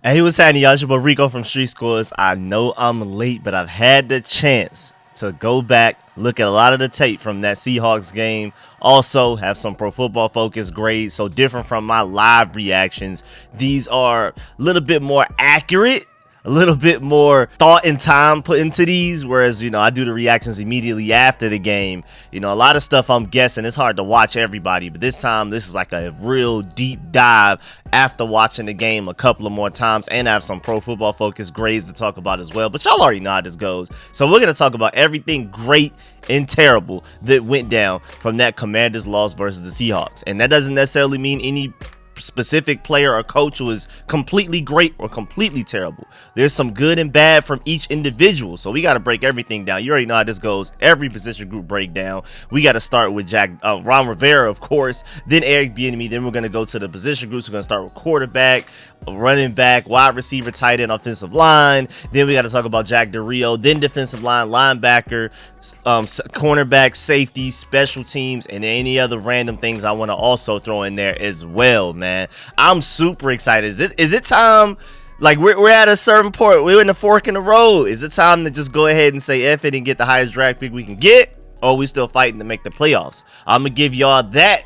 Hey, what's happening, y'all? It's your boy Rico from RicoScores. I know I'm late, but I've had the chance to go back, look at a lot of the tape from that Seahawks game. Also, have some Pro Football Focus grades, so different from my live reactions. These are a little bit more accurate, a little bit more thought and time put into these, whereas I do the reactions immediately after the game. A lot of stuff I'm guessing. It's hard to watch everybody, but this time this is like a real deep dive after watching the game a couple of more times, and I have some Pro Football Focus grades to talk about as well. But y'all already know how this goes, so we're gonna talk about everything great and terrible that went down from that Commanders loss versus the Seahawks. And that doesn't necessarily mean any specific player or coach was completely great or completely terrible. There's some good and bad from each individual, so we got to break everything down. You already know how this goes. Every position group breakdown. We got to start with Ron Rivera, of course, then Eric Bieniemy. Then we're going to go to the position groups. We're going to start with quarterback, running back, wide receiver, tight end, offensive line. Then we got to talk about Jack Del Rio, then defensive line, linebacker, cornerback, safety, special teams, and any other random things I want to also throw in there as well, man. I'm super excited. Is it time? Like, we're at a certain point. We're in the fork in the road. Is it time to just go ahead and say F it and get the highest draft pick we can get? Or are we still fighting to make the playoffs? I'm going to give y'all that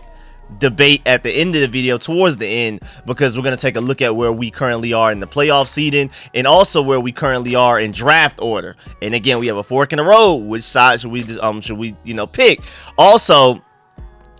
debate at the end of the video, towards the end, because we're going to take a look at where we currently are in the playoff seeding and also where we currently are in draft order. And again, we have a fork in the road. Which side should we pick? Also,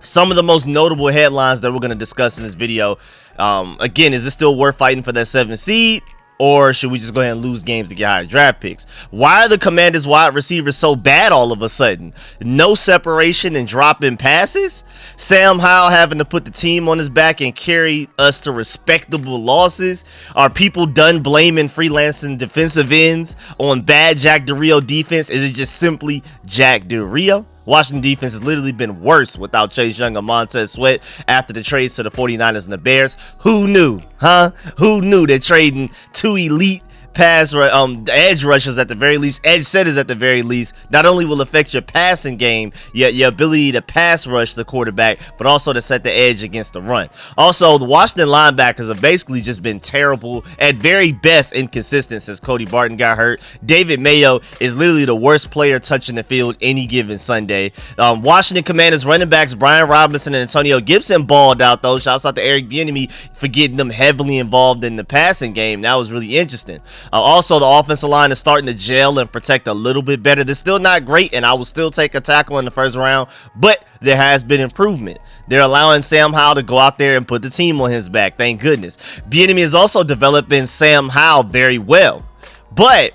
some of the most notable headlines that we're going to discuss in this video. Again, is it still worth fighting for that 7th seed? Or should we just go ahead and lose games to get higher draft picks? Why are the Commanders wide receivers so bad all of a sudden? No separation and dropping passes? Sam Howell having to put the team on his back and carry us to respectable losses? Are people done blaming freelancing defensive ends on bad Jack Del Rio defense? Is it just simply Jack Del Rio? Washington defense has literally been worse without Chase Young and Montez Sweat after the trades to the 49ers and the Bears. Who knew, huh? Who knew that trading two elite edge rushers at the very least, edge setters at the very least, not only will affect your passing game, your ability to pass rush the quarterback, but also to set the edge against the run. Also, the Washington linebackers have basically just been terrible, at very best inconsistent since Cody Barton got hurt. David Mayo is literally the worst player touching the field any given Sunday. Washington Commanders running backs Brian Robinson and Antonio Gibson balled out though. Shouts out to Eric Bieniemy for getting them heavily involved in the passing game. That was really interesting. Also, the offensive line is starting to gel and protect a little bit better. They're still not great, and I will still take a tackle in the first round, but there has been improvement. They're allowing Sam Howell to go out there and put the team on his back. Thank goodness. Bieniemy is also developing Sam Howell very well, but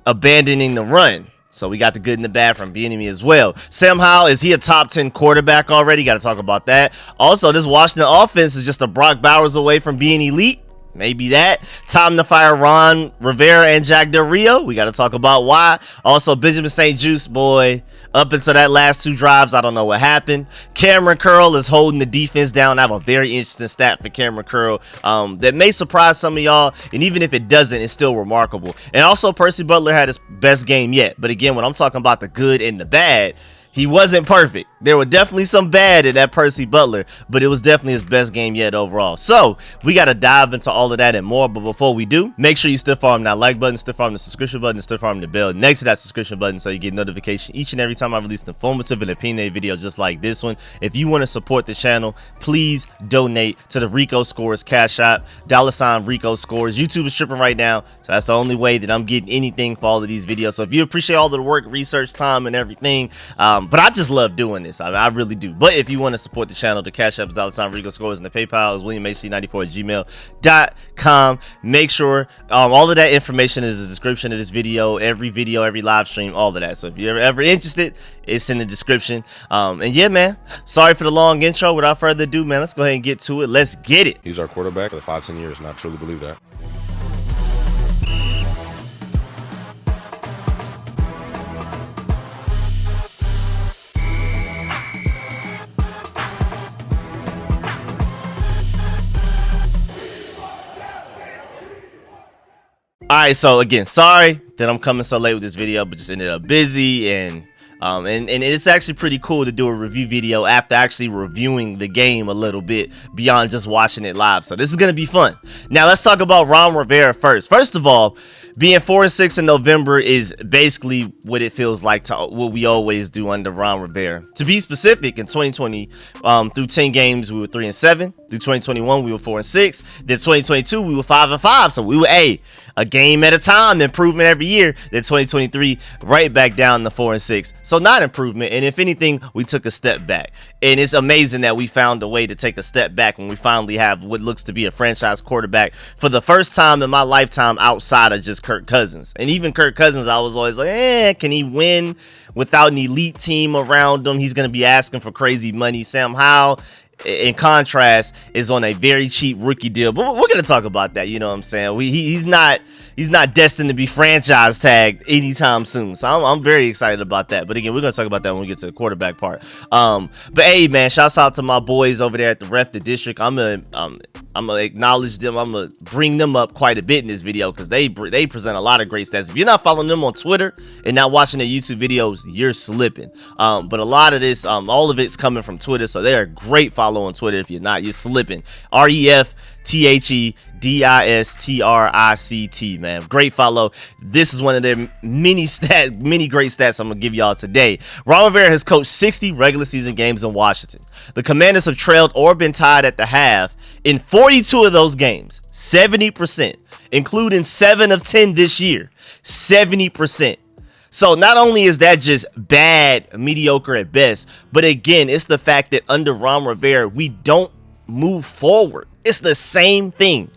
abandoning the run. So we got the good and the bad from Bieniemy as well. Sam Howell, is he a top 10 quarterback already? Got to talk about that. Also, this Washington offense is just a Brock Bowers away from being elite. Maybe that. Time to fire Ron Rivera and Jack Del Rio. We got to talk about why. Also, Benjamin St. Juice, boy, up until that last 2 drives, I don't know what happened. Cameron Curl is holding the defense down. I have a very interesting stat for Cameron Curl that may surprise some of y'all, and even if it doesn't, it's still remarkable. And also, Percy Butler had his best game yet. But again, when I'm talking about the good and the bad, he wasn't perfect. There were definitely some bad in that Percy Butler, but it was definitely his best game yet overall. So we got to dive into all of that and more. But before we do, make sure you stiff arm that like button, stiff arm the subscription button, and stiff arm the bell next to that subscription button so you get notification each and every time I release an informative and opinionated video just like this one. If you want to support the channel, please donate to the RicoScores Cash App, $RicoScores. YouTube is tripping right now, so that's the only way that I'm getting anything for all of these videos. So if you appreciate all of the work, research, time, and everything, but I just love doing this. I really do. But if you want to support the channel, the Cash App is $RicoScores, and the PayPal is WilliamHC94@gmail.com. Make sure all of that information is in the description of this video, every live stream, all of that. So if you're ever interested, it's in the description. And yeah, man, sorry for the long intro. Without further ado, man, let's go ahead and get to it. Let's get it. He's our quarterback for the 5-10 years, and I truly believe that. All right, so again, sorry that I'm coming so late with this video, but just ended up busy, and And it's actually pretty cool to do a review video after actually reviewing the game a little bit beyond just watching it live. So this is going to be fun. Now let's talk about Ron Rivera first. First of all, being 4-6 in November is basically what it feels like to what we always do under Ron Rivera. To be specific, in 2020, through 10 games, we were 3-7. Through 2021, we were 4-6. Then 2022, we were 5-5. So we were a game at a time, improvement every year. Then 2023, right back down to 4-6. So not improvement, and if anything, we took a step back. And it's amazing that we found a way to take a step back when we finally have what looks to be a franchise quarterback for the first time in my lifetime outside of just Kirk Cousins. And even Kirk Cousins, I was always like, can he win without an elite team around him? He's going to be asking for crazy money. Sam Howell, in contrast, is on a very cheap rookie deal, but we're going to talk about that. You know what I'm saying? He's not destined to be franchise tagged anytime soon. So I'm very excited about that. But again, we're going to talk about that when we get to the quarterback part. But hey, man, shouts out to my boys over there at the Ref the District. I'm gonna acknowledge them. I'm gonna bring them up quite a bit in this video because they present a lot of great stats. If you're not following them on Twitter and not watching their YouTube videos, you're slipping. But a lot of this, all of it's coming from Twitter, so they're a great follow on Twitter. If you're not, you're slipping. REFTHEDISTRICT, man. Great follow. This is one of their many great stats I'm gonna give y'all today. Ron Rivera has coached 60 regular season games in Washington. The Commanders have trailed or been tied at the half in 42 of those games, 70%, including 7 of 10 this year, 70%. So not only is that just bad, mediocre at best, but again, it's the fact that under Ron Rivera, we don't move forward. It's the same thing.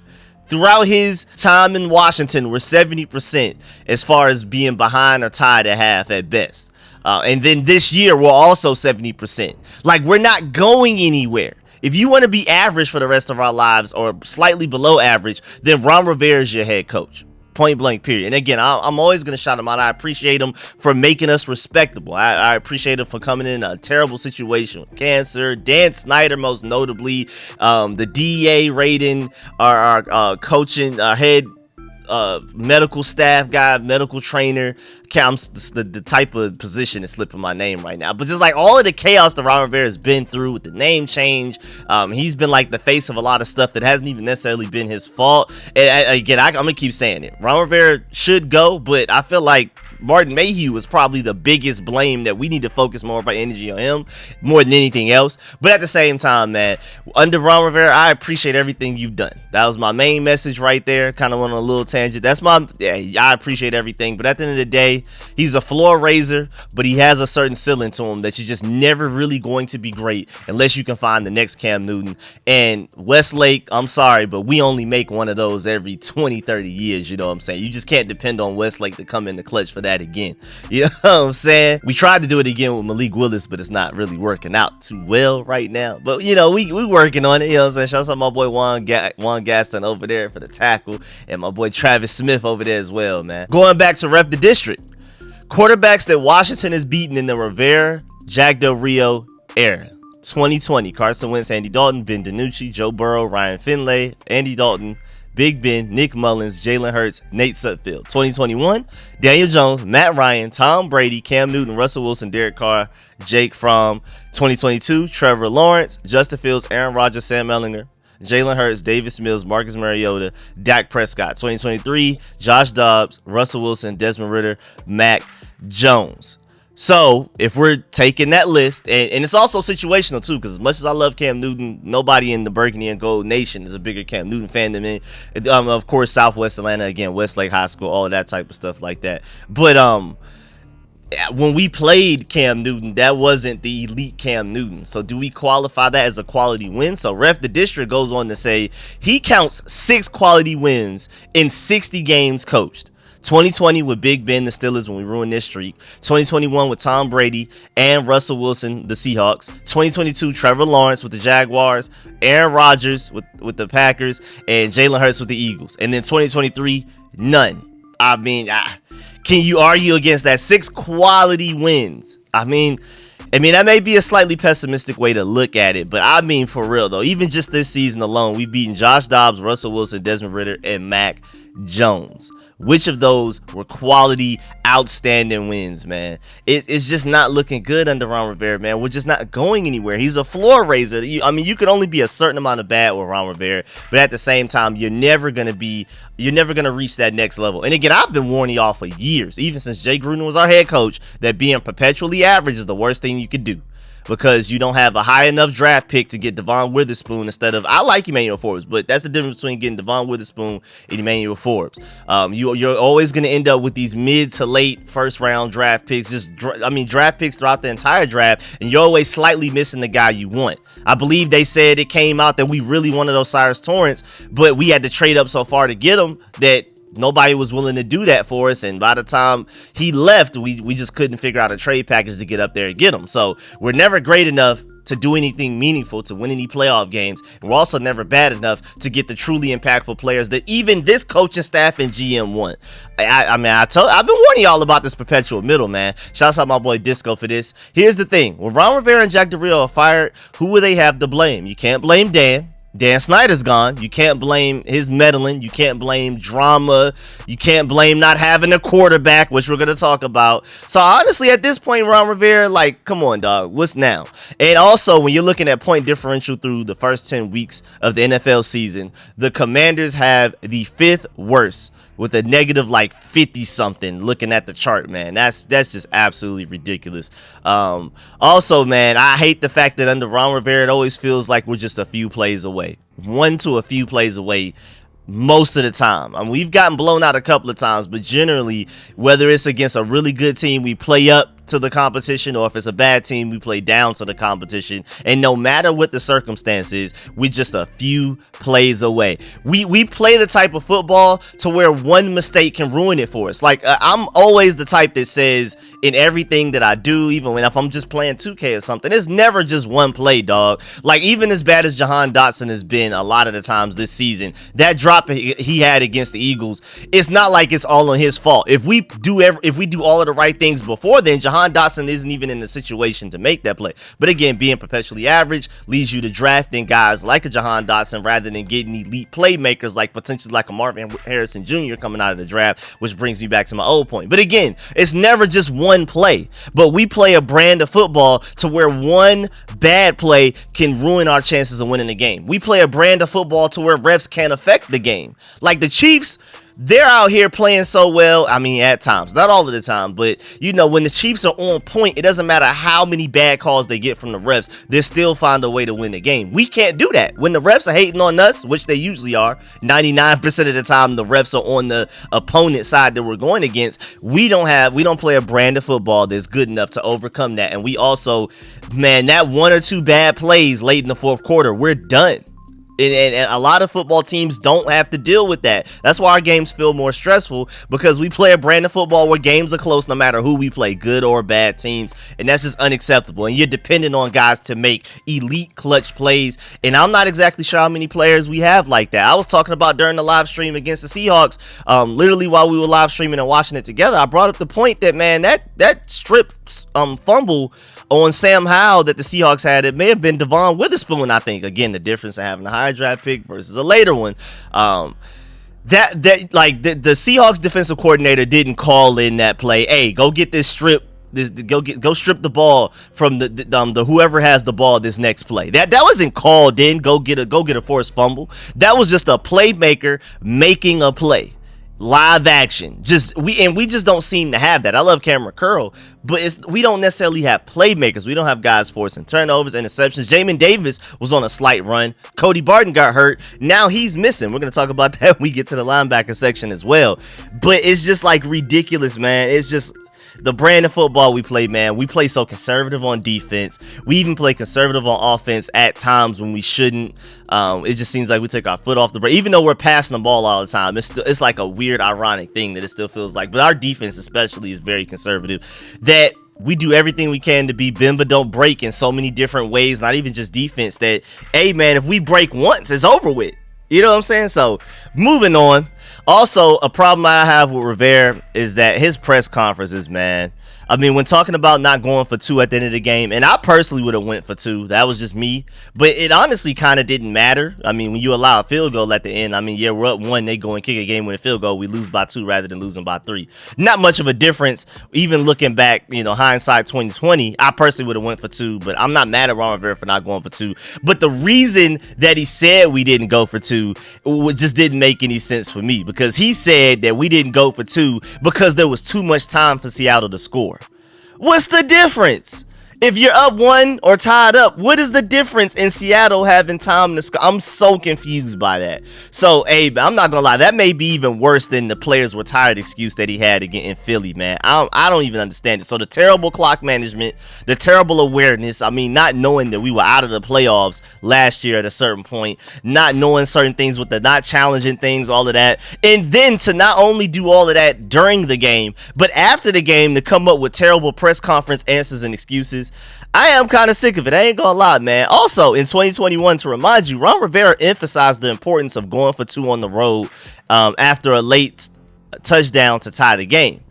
Throughout his time in Washington, we're 70% as far as being behind or tied at half at best. And then this year, we're also 70%. Like, we're not going anywhere. If you want to be average for the rest of our lives or slightly below average, then Ron Rivera is your head coach. Point blank, period. And again, I'm always going to shout him out. I appreciate him for making us respectable. I appreciate him for coming in a terrible situation with cancer. Dan Snyder, most notably, the DEA rating, our coaching, our head medical staff guy, medical trainer. The type of position is slipping my name right now, but just like all of the chaos that Ron Rivera has been through with the name change, he's been like the face of a lot of stuff that hasn't even necessarily been his fault. And again, I'm gonna keep saying it. Ron Rivera should go, but I feel like Martin Mayhew was probably the biggest blame that we need to focus more of our energy on him more than anything else. But at the same time, man, under Ron Rivera, I appreciate everything you've done. That was my main message right there. Kind of went on a little tangent. I appreciate everything. But at the end of the day, he's a floor raiser, but he has a certain ceiling to him that you're just never really going to be great unless you can find the next Cam Newton. And Westlake, I'm sorry, but we only make one of those every 20, 30 years. You know what I'm saying? You just can't depend on Westlake to come in the clutch for that again. You know what I'm saying? We tried to do it again with Malik Willis, but it's not really working out too well right now. But you know, we working on it. You know what I'm saying? Shout out to my boy Juan Gaston over there for the tackle, and my boy Travis Smith over there as well, man. Going back to Ref the District, quarterbacks that Washington has beaten in the Rivera, Jack Del Rio era. 2020, Carson Wentz, Andy Dalton, Ben DiNucci, Joe Burrow, Ryan Finlay, Andy Dalton, Big Ben, Nick Mullins, Jalen Hurts, Nate Sudfeld. 2021, Daniel Jones, Matt Ryan, Tom Brady, Cam Newton, Russell Wilson, Derek Carr, Jake Fromm. 2022, Trevor Lawrence, Justin Fields, Aaron Rodgers, Sam Ellinger, Jalen Hurts, Davis Mills, Marcus Mariota, Dak Prescott. 2023, Josh Dobbs, Russell Wilson, Desmond Ridder, Mac Jones. So if we're taking that list, and it's also situational too, because as much as I love Cam Newton, nobody in the Burgundy and Gold Nation is a bigger Cam Newton fan than me. Of course, Southwest Atlanta, again, Westlake High School, all of that type of stuff like that. But when we played Cam Newton, that wasn't the elite Cam Newton. So do we qualify that as a quality win? So Ref the District goes on to say he counts 6 quality wins in 60 games coached. 2020 with Big Ben, the Steelers, when we ruined this streak. 2021 with Tom Brady and Russell Wilson, the Seahawks. 2022, Trevor Lawrence with the Jaguars. Aaron Rodgers with the Packers. And Jalen Hurts with the Eagles. And then 2023, none. I mean, can you argue against that? 6 quality wins. I mean, that may be a slightly pessimistic way to look at it, but I mean, for real, though, even just this season alone, we've beaten Josh Dobbs, Russell Wilson, Desmond Ridder, and Mac Jones. Which of those were quality, outstanding wins, man? It's just not looking good under Ron Rivera, man. We're just not going anywhere. He's a floor raiser. You can only be a certain amount of bad with Ron Rivera, but at the same time, you're never gonna reach that next level. And again, I've been warning y'all for years, even since Jay Gruden was our head coach, that being perpetually average is the worst thing you could do. Because you don't have a high enough draft pick to get Devon Witherspoon instead of, I like Emmanuel Forbes, but that's the difference between getting Devon Witherspoon and Emmanuel Forbes. You're always going to end up with these mid to late first round draft picks, draft picks throughout the entire draft, and you're always slightly missing the guy you want. I believe they said it came out that we really wanted Osiris Torrance, but we had to trade up so far to get him that nobody was willing to do that for us, and by the time he left, we just couldn't figure out a trade package to get up there and get him. So we're never great enough to do anything meaningful, to win any playoff games, and we're also never bad enough to get the truly impactful players that even this coaching staff and GM want. I've been warning y'all about this perpetual middle, man. Shouts out my boy Disco for this. Here's the thing: when Ron Rivera and Jack Del Rio are fired, who will they have to blame? You can't blame Dan Snyder's gone. You can't blame his meddling. You can't blame drama. You can't blame not having a quarterback, which we're going to talk about. So honestly, at this point, Ron Rivera, like, come on, dog. What's now? And also, when you're looking at point differential through the first 10 weeks of the NFL season, the Commanders have the 5th worst with a negative like 50 something looking at the chart, man. That's just absolutely ridiculous. Also, man, I hate the fact that under Ron Rivera, it always feels like we're just a few plays away. 1 to a few plays away most of the time. I mean, we've gotten blown out a couple of times, but generally, whether it's against a really good team, we play up to the competition, or if it's a bad team, we play down to the competition. And no matter what the circumstances, we're just a few plays away. We play the type of football to where one mistake can ruin it for us. Like, I'm always the type that says in everything that I do, even if I'm just playing 2K or something, it's never just one play, dog. Like, even as bad as Jahan Dotson has been a lot of the times this season, that drop he had against the Eagles, it's not like it's all on his fault. If we do all of the right things before then, Jahan Dotson isn't even in the situation to make that play. But again, being perpetually average leads you to drafting guys like a Jahan Dotson rather than getting elite playmakers like potentially like a Marvin Harrison Jr. coming out of the draft, which brings me back to my old point. But again, it's never just one play, but we play a brand of football to where one bad play can ruin our chances of winning the game. We play a brand of football to where refs can't affect the game. Like the Chiefs, they're out here playing so well. I mean, at times, not all of the time, but you know, when the Chiefs are on point, it doesn't matter how many bad calls they get from the refs, they still find a way to win the game. We can't do that. When the refs are hating on us, which they usually are, 99% of the time the refs are on the opponent side that we're going against, we don't play a brand of football that's good enough to overcome that. And we also, man, that 1 or 2 bad plays late in the fourth quarter, we're done. And a lot of football teams don't have to deal with that. That's why our games feel more stressful, because we play a brand of football where games are close no matter who we play, good or bad teams, and that's just unacceptable. And you're dependent on guys to make elite clutch plays, and I'm not exactly sure how many players we have like that. I was talking about during the live stream against the Seahawks, literally while we were live streaming and watching it together, I brought up the point that, man, that strip fumble on Sam Howell that the Seahawks had, it may have been Devon Witherspoon, I think. Again, the difference in having a higher draft pick versus a later one. The Seahawks defensive coordinator didn't call in that play. Hey, go get this strip. Go strip the ball from the whoever has the ball this next play. That wasn't called in. Go get a forced fumble. That was just a playmaker making a play. Live action. We just don't seem to have that. I love Cameron Curl, but we don't necessarily have playmakers. We don't have guys forcing turnovers, interceptions. Jamin Davis was on a slight run. Cody Barton got hurt. Now he's missing. We're going to talk about that when we get to the linebacker section as well. But it's just like ridiculous, man. It's just the brand of football we play, man. We play so conservative on defense. We even play conservative on offense at times when we shouldn't. It just seems like we take our foot off the brake. Even though we're passing the ball all the time, it's like a weird, ironic thing that it still feels like. But our defense especially is very conservative. That we do everything we can to be bend but don't break in so many different ways. Not even just defense. That, hey, man, if we break once, it's over with. You know what I'm saying? So, moving on. Also, a problem I have with Rivera is that his press conferences, man, I mean, when talking about not going for two at the end of the game, and I personally would have went for two. That was just me. But it honestly kind of didn't matter. I mean, when you allow a field goal at the end, I mean, yeah, we're up one. They go and kick a game-winning field goal. We lose by two rather than losing by three. Not much of a difference. Even looking back, hindsight 2020, I personally would have went for two. But I'm not mad at Ron Rivera for not going for two. But the reason that he said we didn't go for two just didn't make any sense for me, because he said that we didn't go for two because there was too much time for Seattle to score. What's the difference? If you're up one or tied up, what is the difference in Seattle having time to score? I'm so confused by that. So, hey, I'm not gonna lie, that may be even worse than the players were tired excuse that he had again in Philly, man. I don't even understand it. So the terrible clock management, the terrible awareness, I mean, not knowing that we were out of the playoffs last year at a certain point, not knowing certain things with the not challenging things, all of that. And then to not only do all of that during the game, but after the game to come up with terrible press conference answers and excuses. I am kind of sick of it. I ain't gonna lie, man. Also, in 2021, to remind you, Ron Rivera emphasized the importance of going for two on the road after a late touchdown to tie the game.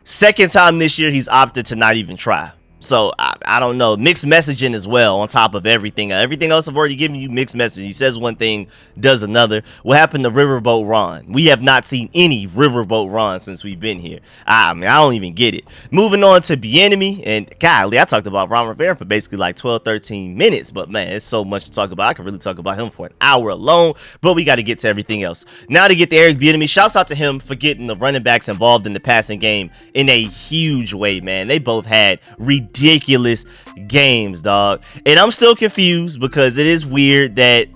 Second time this year, he's opted to not even try. So, I don't know. Mixed messaging as well on top of everything. Everything else I've already given you, mixed message. He says one thing, does another. What happened to Riverboat Ron? We have not seen any Riverboat Ron since we've been here. I mean, I don't even get it. Moving on to Bieniemy, and golly, I talked about Ron Rivera for basically like 12, 13 minutes. But, man, it's so much to talk about. I could really talk about him for an hour alone. But we got to get to everything else. Now to get to Eric Bieniemy, shouts out to him for getting the running backs involved in the passing game in a huge way, man. They both had ridiculous games, dog. And I'm still confused because it is weird that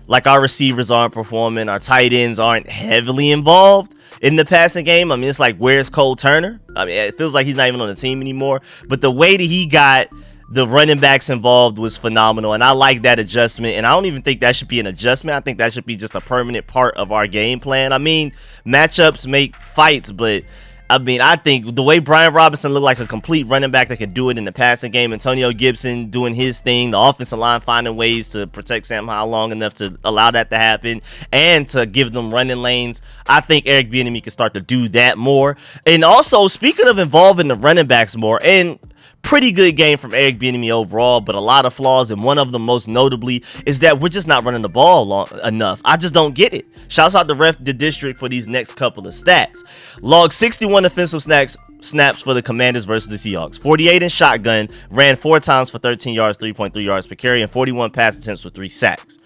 like our receivers aren't performing, our tight ends aren't heavily involved in the passing game. I mean, it's like, where's Cole Turner? I mean, it feels like he's not even on the team anymore. But the way that he got the running backs involved was phenomenal, and I like that adjustment. And I don't even think that should be an adjustment. I think that should be just a permanent part of our game plan. I mean, matchups make fights, but I mean, I think the way Brian Robinson looked like a complete running back that could do it in the passing game, Antonio Gibson doing his thing, the offensive line finding ways to protect Sam Howell long enough to allow that to happen and to give them running lanes. I think Eric Bieniemy can start to do that more. And also, speaking of involving the running backs more, and pretty good game from Eric Bieniemy overall, but a lot of flaws, and one of them most notably is that we're just not running the ball enough. I just don't get it. Shouts out to the district for these next couple of stats. Logged 61 offensive snaps for the Commanders versus the Seahawks. 48 in shotgun, ran 4 times for 13 yards, 3.3 yards per carry, and 41 pass attempts with 3 sacks.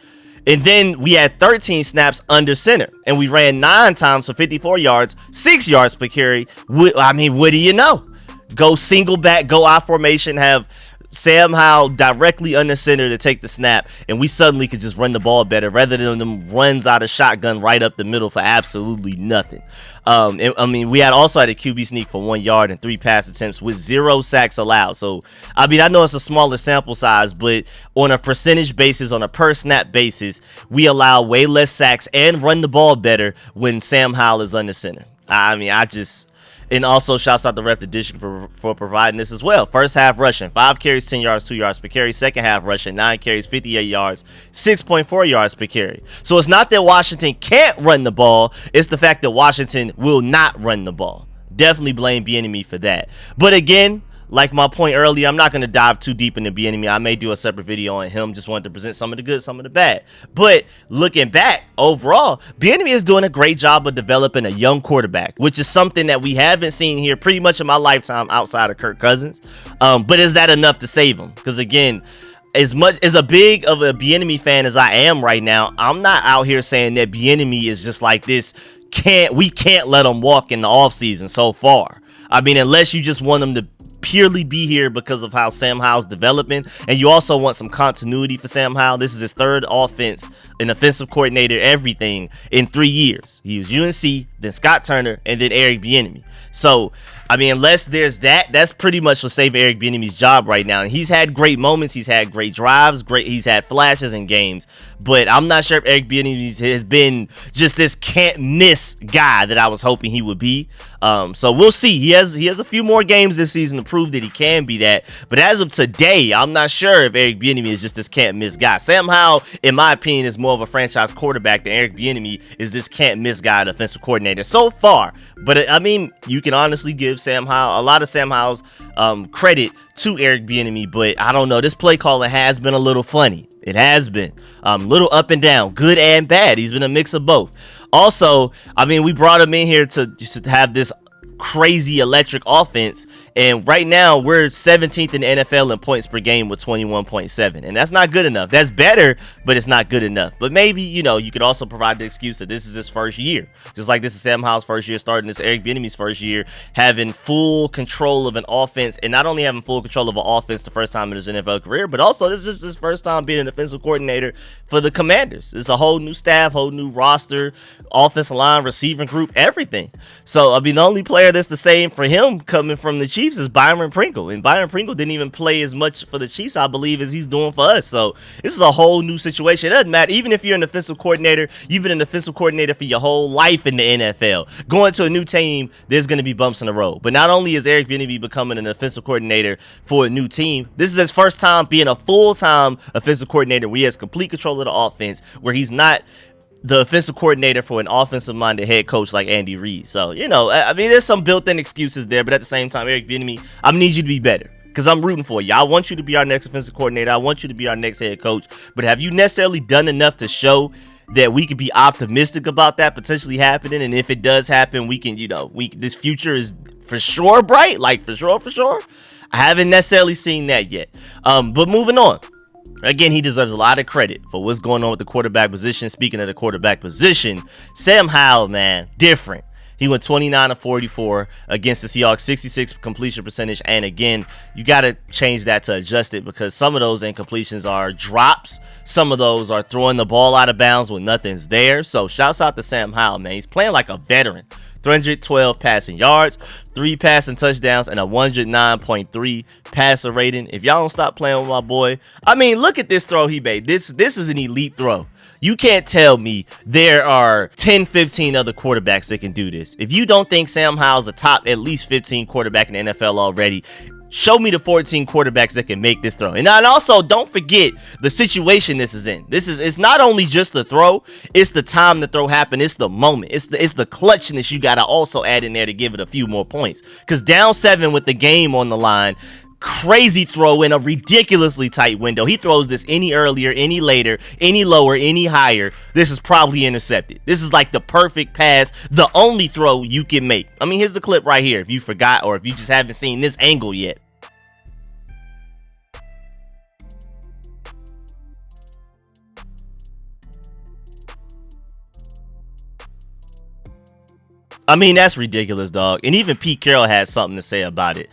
And then we had 13 snaps under center, and we ran 9 times for 54 yards, 6 yards per carry. I mean, what do you know? Go single back, go I formation, have Sam Howell directly under center to take the snap, and we suddenly could just run the ball better rather than them runs out of shotgun right up the middle for absolutely nothing. I mean, we had also had a QB sneak for 1 yard and 3 pass attempts with 0 sacks allowed. So, I mean, I know it's a smaller sample size, but on a percentage basis, on a per snap basis, we allow way less sacks and run the ball better when Sam Howell is under center. I mean, and also, shouts out to Rep the District for providing this as well. First half rushing, 5 carries, 10 yards, 2 yards per carry. Second half rushing, 9 carries, 58 yards, 6.4 yards per carry. So it's not that Washington can't run the ball. It's the fact that Washington will not run the ball. Definitely blame Bieniemy for that. But again, like my point earlier, I'm not going to dive too deep into Bieniemy. I may do a separate video on him. Just wanted to present some of the good, some of the bad. But looking back, overall, Bieniemy is doing a great job of developing a young quarterback, which is something that we haven't seen here pretty much in my lifetime outside of Kirk Cousins. But is that enough to save him? Because again, as much as a big of a Bieniemy fan as I am right now, I'm not out here saying that Bieniemy is just like this. We can't let him walk in the offseason so far. I mean, unless you just want him to purely be here because of how Sam Howell's developing, and you also want some continuity for Sam Howell. This is his third offense, an offensive coordinator, everything in 3 years. He was UNC, then Scott Turner, and then Eric Bieniemy. So, I mean, unless there's that's pretty much what saving Eric Bieniemy's job right now. And he's had great moments, he's had great drives, he's had flashes in games, but I'm not sure if Eric Bieniemy has been just this can't miss guy that I was hoping he would be. So we'll see. He has a few more games this season to prove that he can be that. But as of today, I'm not sure if Eric Bieniemy is just this can't miss guy. Sam Howell, in my opinion, is more of a franchise quarterback than Eric Bieniemy is this can't miss guy, the offensive coordinator coordinator so far. But I mean, you can honestly give a lot of Sam Howell's credit to Eric Bieniemy, but I don't know. This play calling has been a little funny. It has been little up and down, good and bad. He's been a mix of both. Also, I mean, we brought him in here to have this crazy electric offense, and right now we're 17th in the NFL in points per game with 21.7, and that's not good enough. That's better, but it's not good enough. But maybe, you know, you could also provide the excuse that this is his first year, just like this is Sam Howell's first year starting, this Eric Bieniemy's first year having full control of an offense, and not only having full control of an offense the first time in his NFL career, but also this is his first time being an offensive coordinator for the Commanders. It's a whole new staff, whole new roster, offensive line, receiving group, everything. So I mean, the only player that's the same for him coming from the Chiefs is Byron Pringle, and Byron Pringle didn't even play as much for the Chiefs, I believe, as he's doing for us. So this is a whole new situation. It doesn't matter. Even if you're an offensive coordinator, you've been an offensive coordinator for your whole life in the NFL. Going to a new team, there's going to be bumps in the road. But not only is Eric Bieniemy becoming an offensive coordinator for a new team, this is his first time being a full-time offensive coordinator where he has complete control of the offense, where he's not the offensive coordinator for an offensive-minded head coach like Andy Reid. So, you know, I mean, there's some built-in excuses there, but at the same time, Eric Bieniemy, I need you to be better because I'm rooting for you. I want you to be our next offensive coordinator. I want you to be our next head coach. But have you necessarily done enough to show that we could be optimistic about that potentially happening? And if it does happen, we can, you know, this future is for sure bright, like for sure. I haven't necessarily seen that yet. But moving on. Again, he deserves a lot of credit for what's going on with the quarterback position. Speaking of the quarterback position, Sam Howell, man, different. He went 29 of 44 against the Seahawks, 66 completion percentage. And again, you got to change that to adjust it because some of those incompletions are drops. Some of those are throwing the ball out of bounds when nothing's there. So shouts out to Sam Howell, man. He's playing like a veteran. 312 passing yards, 3 passing touchdowns, and a 109.3 passer rating. If y'all don't stop playing with my boy, I mean, look at this throw he made. This is an elite throw. You can't tell me there are 10, 15 other quarterbacks that can do this. If you don't think Sam Howell's a top at least 15 quarterback in the NFL already, show me the 14 quarterbacks that can make this throw. And also, don't forget the situation this is in. It's not only just the throw, it's the time the throw happened. It's the moment. It's the clutchness you got to also add in there to give it a few more points. Because down 7 with the game on the line, crazy throw in a ridiculously tight window. He throws this any earlier, any later, any lower, any higher. This is probably intercepted. This is like the perfect pass, the only throw you can make. I mean, here's the clip right here if you forgot or if you just haven't seen this angle yet. I mean, that's ridiculous, dog. And even Pete Carroll had something to say about it.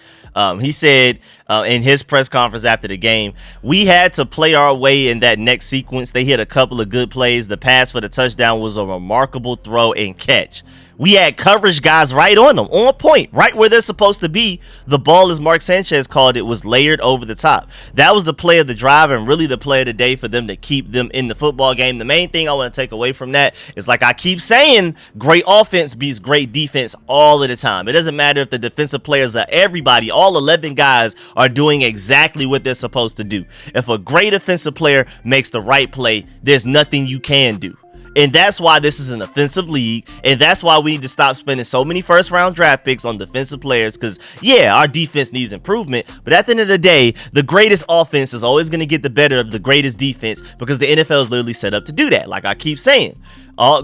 He said in his press conference after the game, we had to play our way in that next sequence. They hit a couple of good plays. The pass for the touchdown was a remarkable throw and catch. We had coverage guys right on them, on point, right where they're supposed to be. The ball, as Mark Sanchez called it, was layered over the top. That was the play of the drive and really the play of the day for them to keep them in the football game. The main thing I want to take away from that is, like I keep saying, great offense beats great defense all of the time. It doesn't matter if the defensive players are everybody, all 11 guys are doing exactly what they're supposed to do. If a great offensive player makes the right play, there's nothing you can do. And that's why this is an offensive league. And that's why we need to stop spending so many first round draft picks on defensive players. Because, yeah, our defense needs improvement. But at the end of the day, the greatest offense is always going to get the better of the greatest defense because the NFL is literally set up to do that. Like I keep saying.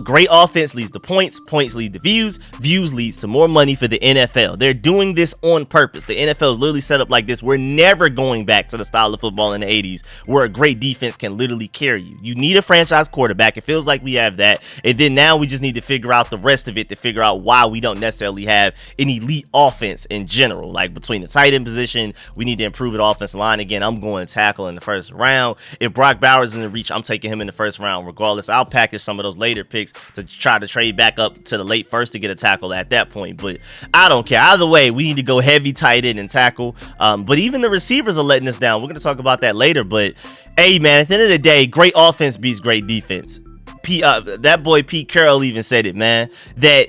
Great offense leads to points lead to views leads to more money for the NFL. They're doing this on purpose. The NFL is literally set up like this. We're never going back to the style of football in the 80s where a great defense can literally carry you. You need a franchise quarterback. It feels like we have that. And then now we just need to figure out the rest of it to figure out why we don't necessarily have an elite offense in general. Like between the tight end position, we need to improve the offensive line. Again, I'm going to tackle in the first round. If Brock Bowers is in the reach, I'm taking him in the first round regardless. I'll package some of those later picks to try to trade back up to the late first to get a tackle at that point, but I don't care. Either way, we need to go heavy tight end and tackle. But even the receivers are letting us down. We're going to talk about that later, but hey man, at the end of the day, great offense beats great defense. That boy Pete Carroll even said it, man, that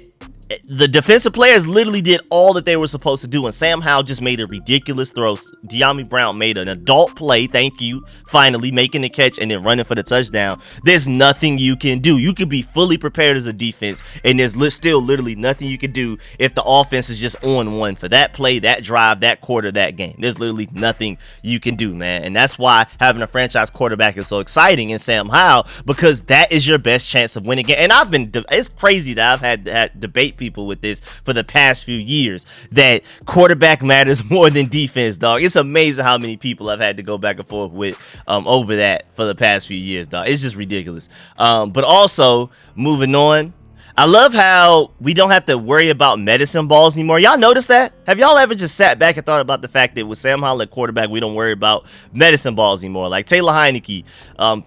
the defensive players literally did all that they were supposed to do, and Sam Howell just made a ridiculous throw. De'Ami Brown made an adult play, thank you, finally making the catch and then running for the touchdown. There's nothing you can do. You could be fully prepared as a defense, and there's still literally nothing you can do if the offense is just on one for that play, that drive, that quarter, that game. There's literally nothing you can do, man. And that's why having a franchise quarterback is so exciting in Sam Howell, because that is your best chance of winning. And it's crazy that I've had debate people with this for the past few years, that quarterback matters more than defense, dog. It's amazing how many people I've had to go back and forth with over that for the past few years, dog. It's just ridiculous. But also, moving on, I love how we don't have to worry about medicine balls anymore. Y'all notice that? Have y'all ever just sat back and thought about the fact that with Sam Howell at quarterback, we don't worry about medicine balls anymore? Like Taylor Heineke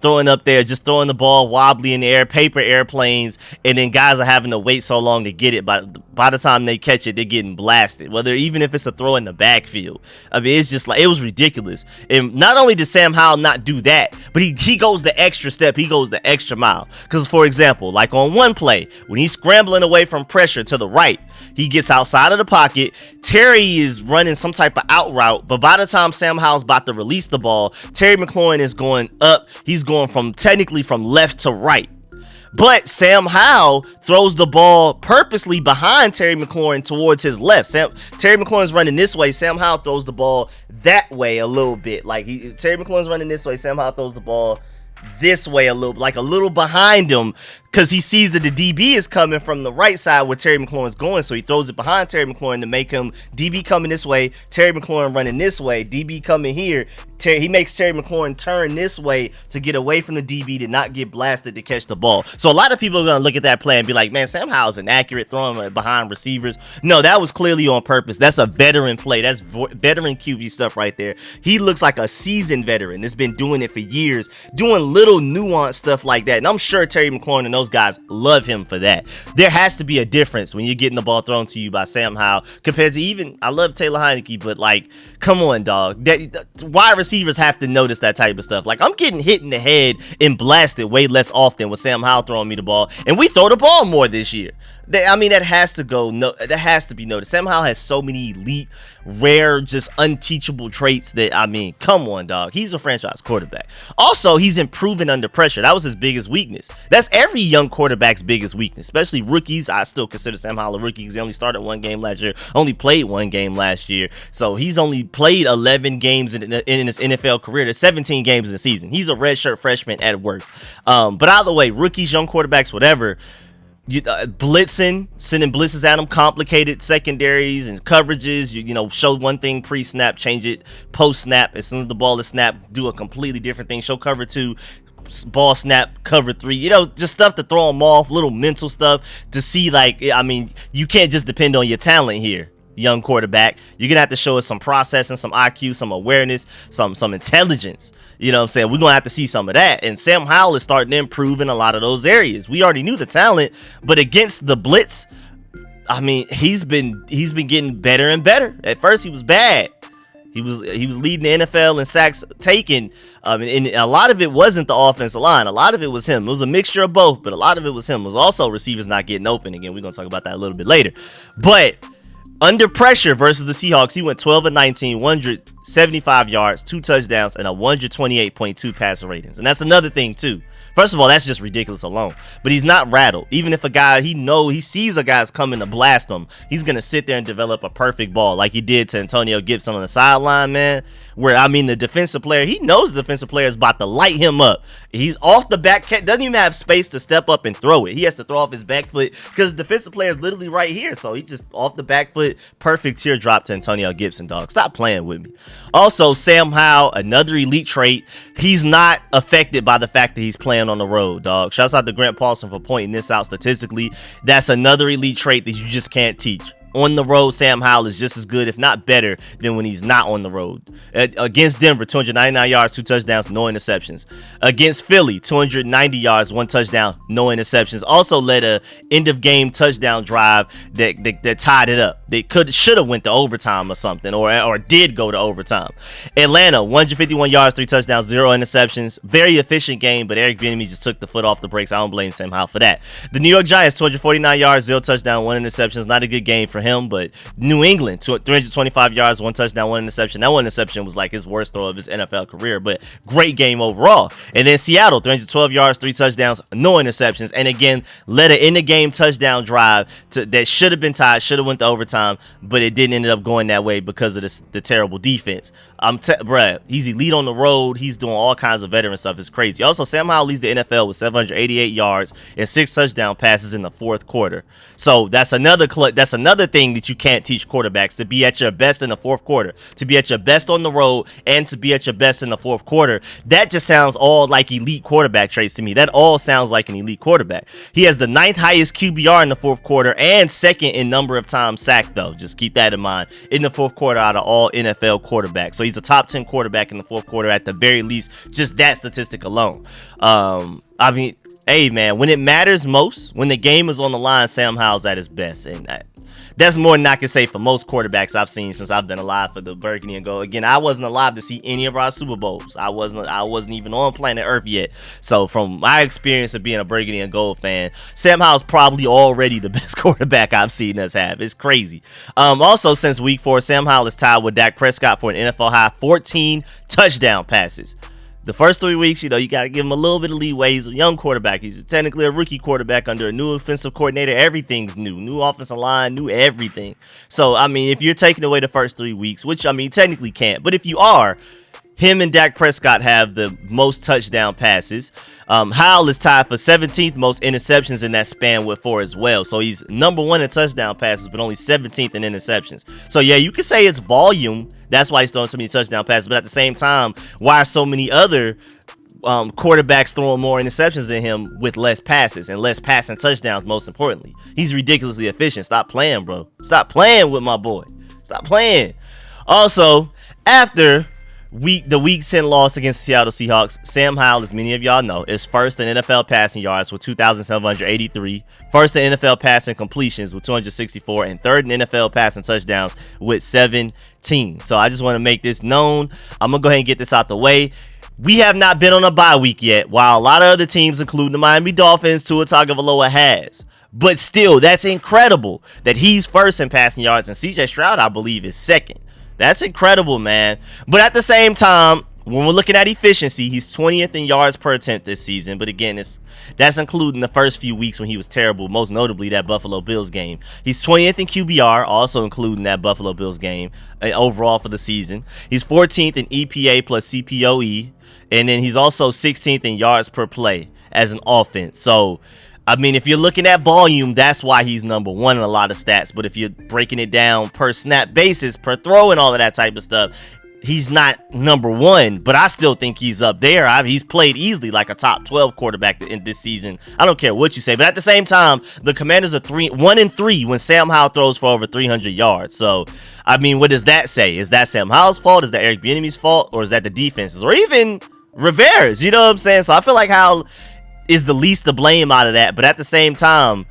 throwing up there, just throwing the ball wobbly in the air, paper airplanes, and then guys are having to wait so long to get it. By the time they catch it, they're getting blasted, whether even if it's a throw in the backfield. I mean, it's just like, it was ridiculous. And not only did Sam Howell not do that, but he goes the extra step. He goes the extra mile. Because, for example, like on one play, when he's scrambling away from pressure to the right, he gets outside of the pocket. Terry is running some type of out route, but by the time Sam Howell's about to release the ball, Terry McLaurin is going up. He's going technically from left to right. But Sam Howell throws the ball purposely behind Terry McLaurin towards his left. Terry McLaurin's running this way. Sam Howell throws the ball that way a little bit. Like Terry McLaurin's running this way. Sam Howell throws the ball this way a little behind him, because he sees that the DB is coming from the right side where Terry McLaurin's going, so he throws it behind Terry McLaurin to make him DB coming this way, Terry McLaurin running this way, DB coming here. He makes Terry McLaurin turn this way to get away from the DB to not get blasted to catch the ball. So a lot of people are going to look at that play and be like, man, Sam Howell's inaccurate throwing behind receivers. No, that was clearly on purpose. That's a veteran play. That's veteran QB stuff right there. He looks like a seasoned veteran that's been doing it for years, doing little nuanced stuff like that. And I'm sure Terry McLaurin and those guys love him for that. There has to be a difference when you're getting the ball thrown to you by Sam Howell compared to even, I love Taylor Heineke, but like, come on, dog. Wide receivers have to notice that type of stuff. Like, I'm getting hit in the head and blasted way less often with Sam Howell throwing me the ball, and we throw the ball more this year. That has to go. No, that has to be noticed. Sam Howell has so many elite, rare, just unteachable traits that, I mean, come on, dog. He's a franchise quarterback. Also, he's improving under pressure. That was his biggest weakness. That's every young quarterback's biggest weakness, especially rookies. I still consider Sam Howell a rookie because he only started one game last year, only played one game last year. So he's only played 11 games in his NFL career. There's 17 games in the season. He's a redshirt freshman at worst. But either way, rookies, young quarterbacks, whatever, blitzing, sending blitzes at them, complicated secondaries and coverages. You show one thing pre-snap, change it post-snap. As soon as the ball is snapped, do a completely different thing. Show cover 2, ball snap, cover 3. Just stuff to throw them off, little mental stuff to see. Like, I mean, you can't just depend on your talent here, young quarterback. You're gonna have to show us some processing, some IQ, some awareness, some intelligence. You know what I'm saying? We're gonna have to see some of that. And Sam Howell is starting to improve in a lot of those areas. We already knew the talent, but against the blitz, I mean, he's been getting better and better. At first, he was bad. He was leading the NFL in sacks taken, and a lot of it wasn't the offensive line. A lot of it was him. It was a mixture of both, but a lot of it was him. It was also receivers not getting open. Again, we're gonna talk about that a little bit later. But under pressure versus the Seahawks, he went 12 of 19, 175 yards, 2 touchdowns, and a 128.2 passer ratings. And that's another thing too. First of all, that's just ridiculous alone. But he's not rattled. Even if a guy, he sees a guy's coming to blast him, he's going to sit there and develop a perfect ball like he did to Antonio Gibson on the sideline, man. Where, I mean, the defensive player, he knows the defensive player is about to light him up. He's off the back, doesn't even have space to step up and throw it. He has to throw off his back foot because the defensive player is literally right here. So he just off the back foot, perfect teardrop to Antonio Gibson, dog. Stop playing with me. Also, Sam Howell, another elite trait. He's not affected by the fact that he's playing on the road, dog. Shouts out to Grant Paulson for pointing this out statistically. That's another elite trait that you just can't teach. on the road, Sam Howell is just as good, if not better, than when he's not on the road. Against Denver, 299 yards, 2 touchdowns, no interceptions. Against Philly, 290 yards, 1 touchdown, no interceptions. Also led a end-of-game touchdown drive that tied it up. They should have went to overtime or something, or did go to overtime. Atlanta, 151 yards, 3 touchdowns, 0 interceptions. Very efficient game, but Eric Bieniemy just took the foot off the brakes. I don't blame Sam Howell for that. The New York Giants, 249 yards, 0 touchdown, 1 interceptions. Not a good game for him, but New England, 325 yards, 1 touchdown, 1 interception. That 1 interception was like his worst throw of his NFL career, but great game overall. And then Seattle, 312 yards, 3 touchdowns, no interceptions. And again, led an in-the-game touchdown drive that should have been tied, should have went to overtime, but it didn't end up going that way because of the terrible defense. Bruh, he's elite on the road. He's doing all kinds of veteran stuff. It's crazy. Also, Sam Howell leads the NFL with 788 yards and 6 touchdown passes in the fourth quarter. So that's another thing that you can't teach quarterbacks, to be at your best in the fourth quarter, to be at your best on the road, and to be at your best in the fourth quarter. That just sounds all like elite quarterback traits to me. That all sounds like an elite quarterback. He has the 9th highest QBR in the fourth quarter and 2nd in number of times sacked, though. Just keep that in mind. In the fourth quarter out of all NFL quarterbacks. So he's a top 10 quarterback in the fourth quarter at the very least, just that statistic alone. I mean, hey, man, when it matters most, when the game is on the line, Sam Howell's at his best. And that's more than I can say for most quarterbacks I've seen since I've been alive for the Burgundy and Gold. Again, I wasn't alive to see any of our Super Bowls. I wasn't even on planet Earth yet. So from my experience of being a Burgundy and Gold fan, Sam Howell's probably already the best quarterback I've seen us have. It's crazy. Also, since week 4, Sam Howell is tied with Dak Prescott for an NFL high 14 touchdown passes. The first 3 weeks, you got to give him a little bit of leeway. He's a young quarterback. He's technically a rookie quarterback under a new offensive coordinator. Everything's new. New offensive line, new everything. So, I mean, if you're taking away the first 3 weeks, which, I mean, technically can't. But if you are, him and Dak Prescott have the most touchdown passes. Howell is tied for 17th most interceptions in that span with 4 as well. So he's number 1 in touchdown passes, but only 17th in interceptions. So yeah, you could say it's volume. That's why he's throwing so many touchdown passes. But at the same time, why are so many other quarterbacks throwing more interceptions than him with less passes and less passing touchdowns? Most importantly, he's ridiculously efficient. Stop playing, bro. Stop playing with my boy. Stop playing. Also, after the week 10 loss against the Seattle Seahawks, Sam Howell, as many of y'all know, is first in NFL passing yards with 2,783, first in NFL passing completions with 264, and third in NFL passing touchdowns with 17. So I just want to make this known. I'm going to go ahead and get this out the way. We have not been on a bye week yet, while a lot of other teams, including the Miami Dolphins, Tua Tagovailoa has. But still, that's incredible that he's first in passing yards, and CJ Stroud, I believe, is second. That's incredible, man. But at the same time, when we're looking at efficiency, he's 20th in yards per attempt this season. But again, that's including the first few weeks when he was terrible, most notably that Buffalo Bills game. He's 20th in QBR, also including that Buffalo Bills game overall for the season. He's 14th in EPA plus CPOE. And then he's also 16th in yards per play as an offense. So, I mean, if you're looking at volume, that's why he's number 1 in a lot of stats. But if you're breaking it down per snap basis, per throw and all of that type of stuff, he's not number 1. But I still think he's up there. He's played easily like a top 12 quarterback in this season. I don't care what you say. But at the same time, the Commanders are 1-3 when Sam Howell throws for over 300 yards. So, I mean, what does that say? Is that Sam Howell's fault? Is that Eric Bieniemy's fault? Or is that the defense's? Or even Rivera's? You know what I'm saying? So I feel like Howell is the least to blame out of that. But at the same time,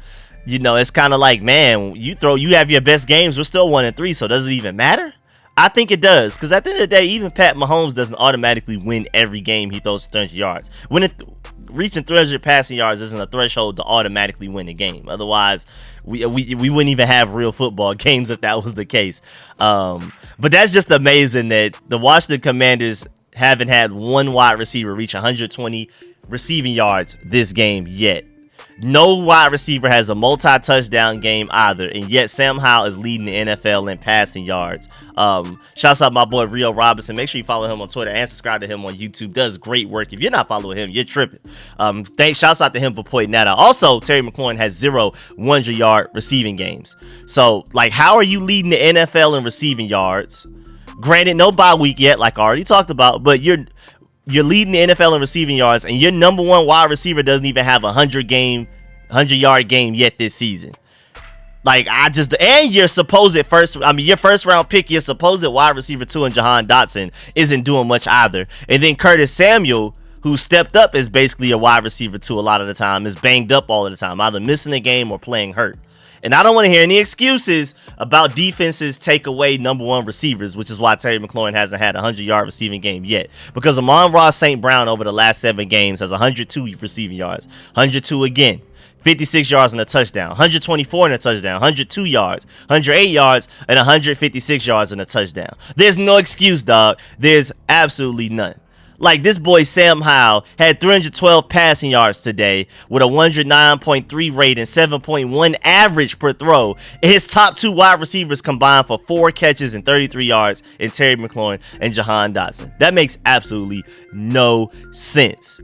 it's kind of like, man, you have your best games, we're still 1-3, so does it even matter? I think it does, because at the end of the day, even Pat Mahomes doesn't automatically win every game he throws 300 yards. Reaching 300 passing yards isn't a threshold to automatically win a game. Otherwise, we wouldn't even have real football games if that was the case. But that's just amazing that the Washington Commanders haven't had one wide receiver reach 120 receiving yards this game yet. No wide receiver has a multi-touchdown game either, and yet Sam Howell is leading the NFL in passing yards. Shouts out my boy Rio Robinson. Make sure you follow him on Twitter and subscribe to him on YouTube. Does great work. If you're not following him, you're tripping. Shouts out to him for pointing that out. Also, Terry McLaurin has 0 100-yard receiving games. So, how are you leading the NFL in receiving yards? Granted, no bye week yet, like I already talked about, but you're leading the NFL in receiving yards, and your number 1 wide receiver doesn't even have a 100-yard game yet this season. Like, and your your first round pick, your supposed wide receiver 2 in Jahan Dotson isn't doing much either. And then Curtis Samuel, who stepped up as basically a wide receiver 2 a lot of the time, is banged up all of the time, either missing a game or playing hurt. And I don't want to hear any excuses about defenses take away number 1 receivers, which is why Terry McLaurin hasn't had a 100-yard receiving game yet. Because Amon-Ra St. Brown over the last 7 games has 102 receiving yards, 102 again, 56 yards and a touchdown, 124 and a touchdown, 102 yards, 108 yards, and 156 yards and a touchdown. There's no excuse, dog. There's absolutely none. Like, this boy Sam Howell had 312 passing yards today with a 109.3 rate and 7.1 average per throw. His top 2 wide receivers combined for 4 catches and 33 yards in Terry McLaurin and Jahan Dotson. That makes absolutely no sense.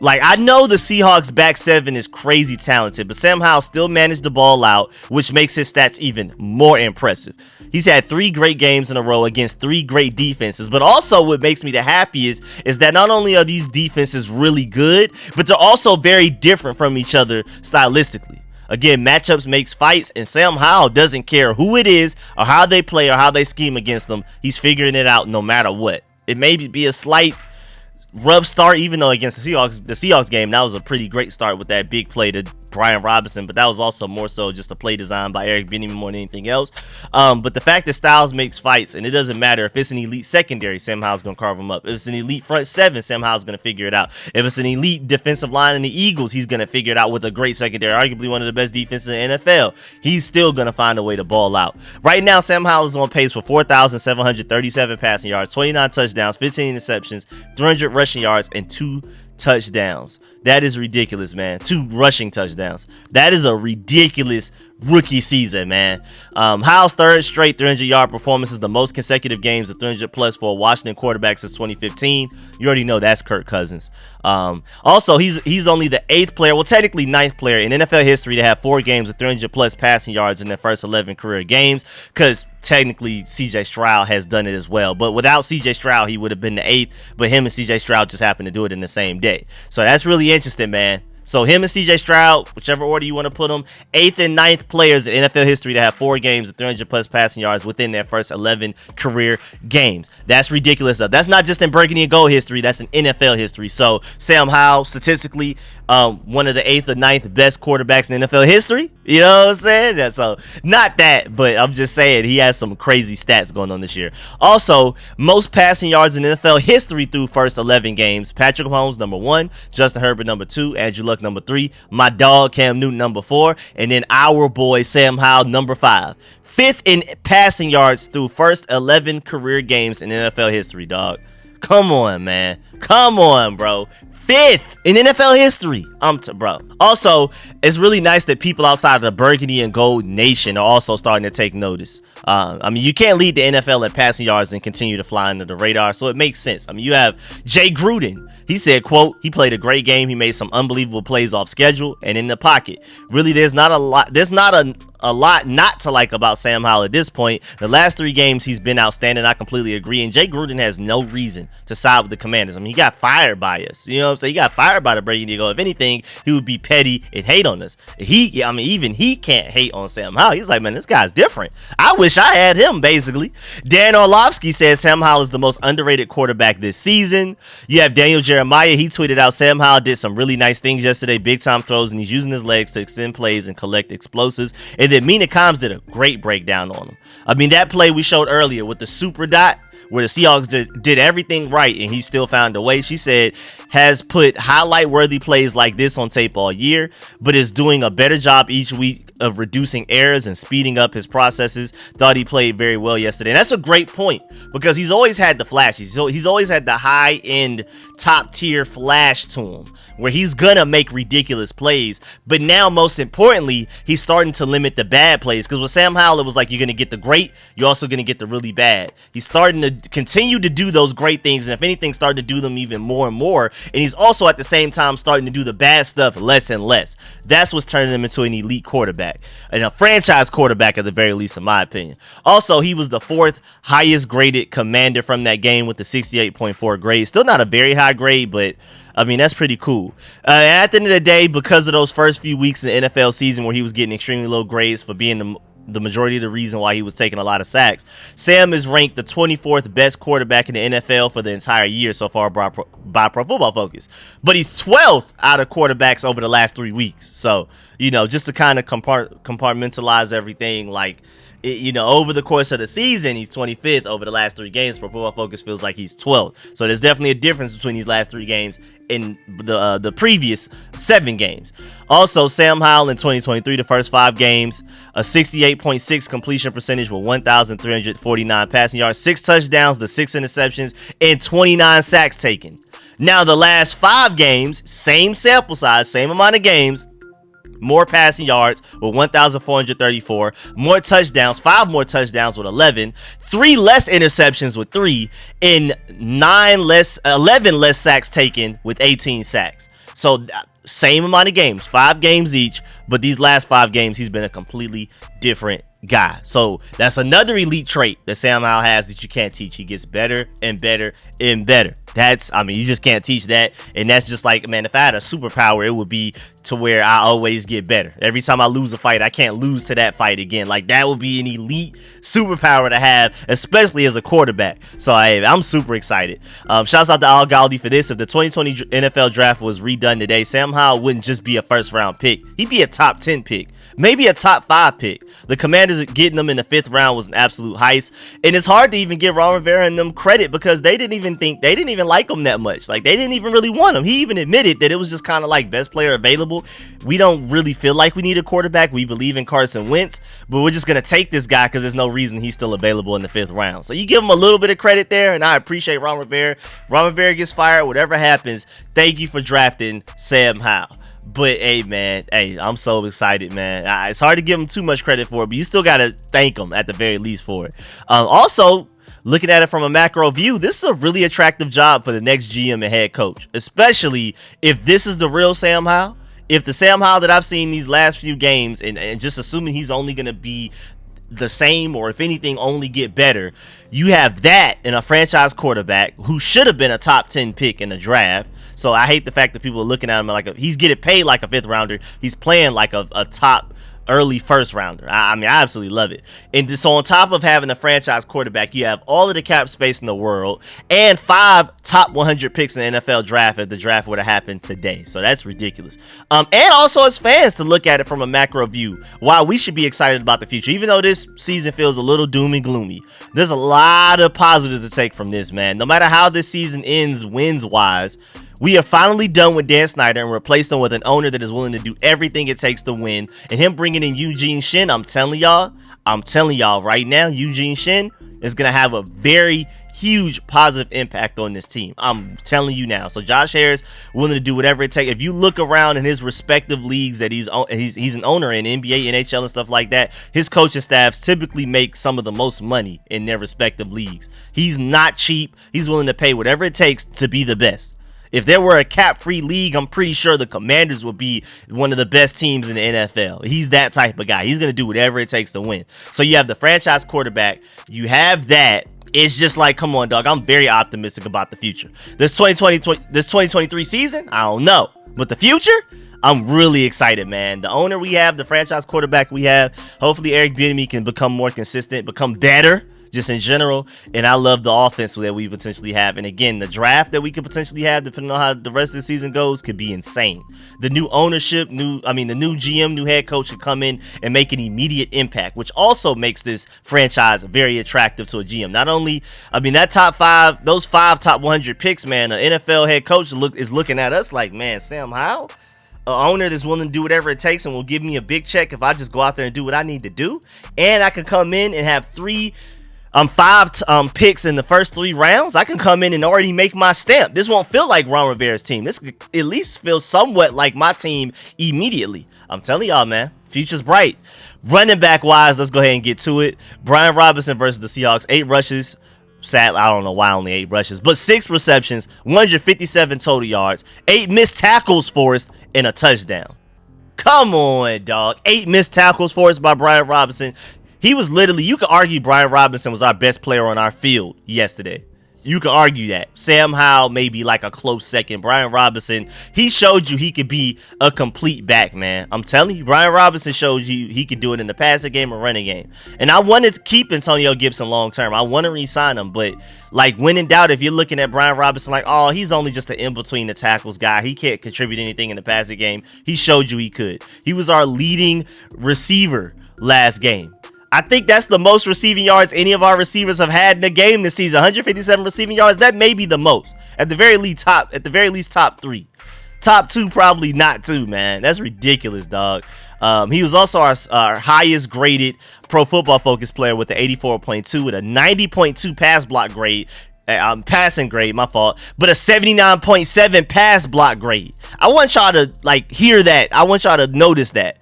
Like, I know the Seahawks back 7 is crazy talented, but Sam Howell still managed the ball out, which makes his stats even more impressive. He's had 3 great games in a row against 3 great defenses, but also what makes me the happiest is that not only are these defenses really good, but they're also very different from each other stylistically. Again, matchups makes fights, and Sam Howell doesn't care who it is or how they play or how they scheme against them. He's figuring it out no matter what. It may be a slight rough start, even though against the Seahawks game, that was a pretty great start with that big play to Brian Robinson, but that was also more so just a play design by Eric Bieniemy more than anything else. But the fact that Styles makes fights, and it doesn't matter if it's an elite secondary, Sam Howell's going to carve him up. If it's an elite front 7, Sam Howell's going to figure it out. If it's an elite defensive line in the Eagles, he's going to figure it out with a great secondary, arguably one of the best defenses in the NFL. He's still going to find a way to ball out. Right now, Sam Howell is on pace for 4,737 passing yards, 29 touchdowns, 15 interceptions, 300 rushing yards, and 2 touchdowns. That is ridiculous, man. 2 rushing touchdowns. That is a ridiculous rookie season, man. Howell's 3rd straight 300-yard performance is the most consecutive games of 300 plus for a Washington quarterback since 2015. You already know that's Kirk Cousins. Also, he's only the 8th player, well, technically 9th player in NFL history to have 4 games of 300 plus passing yards in their first 11 career games, because technically CJ Stroud has done it as well. But without CJ Stroud, he would have been the 8th, but him and CJ Stroud just happened to do it in the same day. So that's really interesting, man. So him and CJ Stroud, whichever order you want to put them, 8th and 9th players in NFL history to have 4 games of 300 plus passing yards within their first 11 career games. That's ridiculous stuff. That's not just in burgundy and gold history, that's in NFL history. So Sam Howell, statistically, one of the 8th or 9th best quarterbacks in NFL history. You know what I'm saying? So not that, but I'm just saying he has some crazy stats going on this year. Also, most passing yards in NFL history through first 11 games. Patrick Mahomes, number 1. Justin Herbert, number 2. Andrew Luck, number 3. My dog, Cam Newton, number 4. And then our boy, Sam Howell, number 5. 5th in passing yards through first 11 career games in NFL history, dog. Come on, man. Come on, bro. 5th in NFL history. Bro. Also, it's really nice that people outside of the burgundy and gold nation are also starting to take notice. You can't lead the NFL at passing yards and continue to fly under the radar, so it makes sense. You have Jay Gruden. He said, quote, he played a great game. He made some unbelievable plays off schedule and in the pocket. Really, there's not a lot not to like about Sam Howell at this point. The last 3 games, he's been outstanding. I completely agree. And Jay Gruden has no reason to side with the Commanders. He got fired by us. You know what I'm saying? He got fired by the Brady Eagle. If anything, he would be petty and hate on us. Even he can't hate on Sam Howell. He's like, man, this guy's different. I wish I had him, basically. Dan Orlovsky says Sam Howell is the most underrated quarterback this season. You have Daniel Jeremiah. He tweeted out, Sam Howell did some really nice things yesterday, big time throws, and he's using his legs to extend plays and collect explosives. And then Mina Kimes did a great breakdown on him. That play we showed earlier with the super dot, where the Seahawks did everything right and he still found a way. She said, has put highlight worthy plays like this on tape all year, but is doing a better job each week of reducing errors and speeding up his processes. Thought he played very well yesterday. And that's a great point, because he's always had the flashes. He's always had the high end, top tier flash to him, where he's gonna make ridiculous plays. But now, most importantly, he's starting to limit the bad plays, because with Sam Howell, it was like, you're gonna get the great, you're also gonna get the really bad. He's starting to continue to do those great things, and if anything, starting to do them even more and more. And he's also at the same time starting to do the bad stuff less and less. That's what's turning him into an elite quarterback, and a franchise quarterback at the very least, in my opinion. Also, he was the 4th highest graded Commander from that game with the 68.4 grade. Still not a very high grade, but that's pretty cool. At the end of the day, because of those first few weeks in the NFL season where he was getting extremely low grades for being the majority of the reason why he was taking a lot of sacks. Sam is ranked the 24th best quarterback in the NFL for the entire year so far by Pro Football Focus. But he's 12th out of quarterbacks over the last 3 weeks. So, just to kind of compartmentalize everything, like, over the course of the season, he's 25th. Over the last 3 games, Pro Football Focus feels like he's 12th. So there's definitely a difference between these last 3 games in the previous 7 games. Also, Sam Howell in 2023, the first 5 games, a 68.6 completion percentage with 1,349 passing yards, 6 touchdowns, the 6 interceptions, and 29 sacks taken. Now, the last 5 games, same sample size, same amount of games, more passing yards with 1,434, more touchdowns, 5 more touchdowns with 11, 3 less interceptions with 3, and 11 less sacks taken with 18 sacks. So same amount of games, 5 games each, but these last 5 games, he's been a completely different guy. So that's another elite trait that Sam Howell has that you can't teach. He gets better and better and better. You just can't teach that. And that's just like, man, if I had a superpower, it would be to where I always get better. Every time I lose a fight, I can't lose to that fight again. Like, that would be an elite superpower to have, especially as a quarterback. So I'm super excited. Shouts out to Al Galdi for this. If the 2020 NFL draft was redone today, Sam Howell wouldn't just be a first round pick. He'd be a top 10 pick, maybe a top 5 pick. The Commanders getting them in the 5th round was an absolute heist. And it's hard to even give Ron Rivera and them credit because they didn't even like him that much. Like, they didn't even really want him. He even admitted that it was just kind of like best player available. We don't really feel like we need a quarterback. We believe in Carson Wentz, but we're just going to take this guy because there's no reason he's still available in the 5th round. So you give him a little bit of credit there, and I appreciate Ron Rivera. Ron Rivera gets fired, whatever happens, thank you for drafting Sam Howell. But hey, man, I'm so excited, man. It's hard to give him too much credit for it, but you still got to thank him at the very least for it. Also, looking at it from a macro view, this is a really attractive job for the next GM and head coach, especially if this is the real Sam Howell. If the Sam Howell that I've seen these last few games, and just assuming he's only going to be the same, or if anything, only get better, you have that in a franchise quarterback who should have been a top 10 pick in the draft. So I hate the fact that people are looking at him like he's getting paid like a 5th rounder. He's playing like a top early 1st rounder. I absolutely love it. And so on top of having a franchise quarterback, you have all of the cap space in the world and 5 top 100 picks in the NFL draft if the draft would have happened today. So that's ridiculous. And also as fans to look at it from a macro view, while we should be excited about the future, even though this season feels a little doom and gloomy, there's a lot of positives to take from this, man. No matter how this season ends wins wise, we are finally done with Dan Snyder and replaced him with an owner that is willing to do everything it takes to win. And him bringing in Eugene Shin, I'm telling y'all right now, Eugene Shin is going to have a very huge positive impact on this team. I'm telling you now. So Josh Harris willing to do whatever it takes. If you look around in his respective leagues that he's an owner in, NBA, NHL, and stuff like that, his coaching staffs typically make some of the most money in their respective leagues. He's not cheap. He's willing to pay whatever it takes to be the best. If there were a cap-free league, I'm pretty sure the Commanders would be one of the best teams in the NFL. He's that type of guy. He's going to do whatever it takes to win. So you have the franchise quarterback. You have that. It's just like, come on, dog. I'm very optimistic about the future. This 2023 season, I don't know. But the future, I'm really excited, man. The owner we have, the franchise quarterback we have, hopefully Eric Bieniemy can become more consistent, become better, just in general. And I love the offense that we potentially have. And again, the draft that we could potentially have, depending on how the rest of the season goes, could be insane. The new ownership, the new GM, new head coach could come in and make an immediate impact, which also makes this franchise very attractive to a GM. Not only, that top 5, those 5 top 100 picks, man, an NFL head coach is looking at us like, man, Sam Howell, an owner that's willing to do whatever it takes and will give me a big check if I just go out there and do what I need to do. And I can come in and have 5 picks in the first 3 rounds. I can come in and already make my stamp. This won't feel like Ron Rivera's team. This could at least feel somewhat like my team immediately. I'm telling y'all, man, future's bright. Running back wise, let's go ahead and get to it. Brian Robinson versus the Seahawks, 8 rushes. Sadly, I don't know why only 8 rushes, but 6 receptions, 157 total yards, 8 missed tackles forced, and a touchdown. Come on, dog. 8 missed tackles forced by Brian Robinson. He was literally, you could argue Brian Robinson was our best player on our field yesterday. You could argue that. Sam Howell may be like a close second. Brian Robinson, he showed you he could be a complete back, man. I'm telling you, Brian Robinson showed you he could do it in the passing game or running game. And I wanted to keep Antonio Gibson long term. I want to re-sign him, but like when in doubt, if you're looking at Brian Robinson like, oh, he's only just an in-between the tackles guy. He can't contribute anything in the passing game. He showed you he could. He was our leading receiver last game. I think that's the most receiving yards any of our receivers have had in a game this season. 157 receiving yards. That may be the most. At the very least, top 3. Top 2, probably not 2, man. That's ridiculous, dog. He was also our highest graded Pro Football Focus player with an 84.2 with a 90.2 pass block grade. Passing grade, my fault, but a 79.7 pass block grade. I want y'all to like hear that. I want y'all to notice that.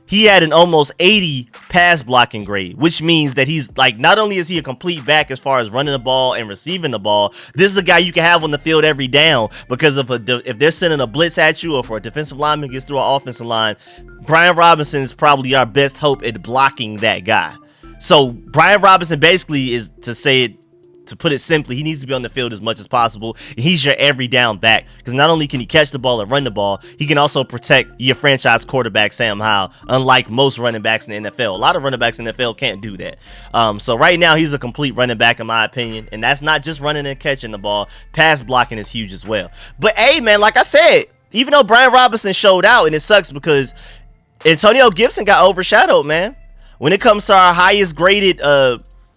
He had an almost 80 pass blocking grade, which means that he's like, not only is he a complete back as far as running the ball and receiving the ball, this is a guy you can have on the field every down, because if they're sending a blitz at you or for a defensive lineman gets through our offensive line, Brian Robinson is probably our best hope at blocking that guy. So Brian Robinson basically is, to put it simply, he needs to be on the field as much as possible. He's your every down back, because not only can he catch the ball and run the ball, he can also protect your franchise quarterback, Sam Howell, unlike most running backs in the NFL. A lot of running backs in the NFL can't do that. So right now, he's a complete running back, in my opinion, and that's not just running and catching the ball. Pass blocking is huge as well. But, hey, man, like I said, even though Brian Robinson showed out, and it sucks because Antonio Gibson got overshadowed, man. When it comes to our highest graded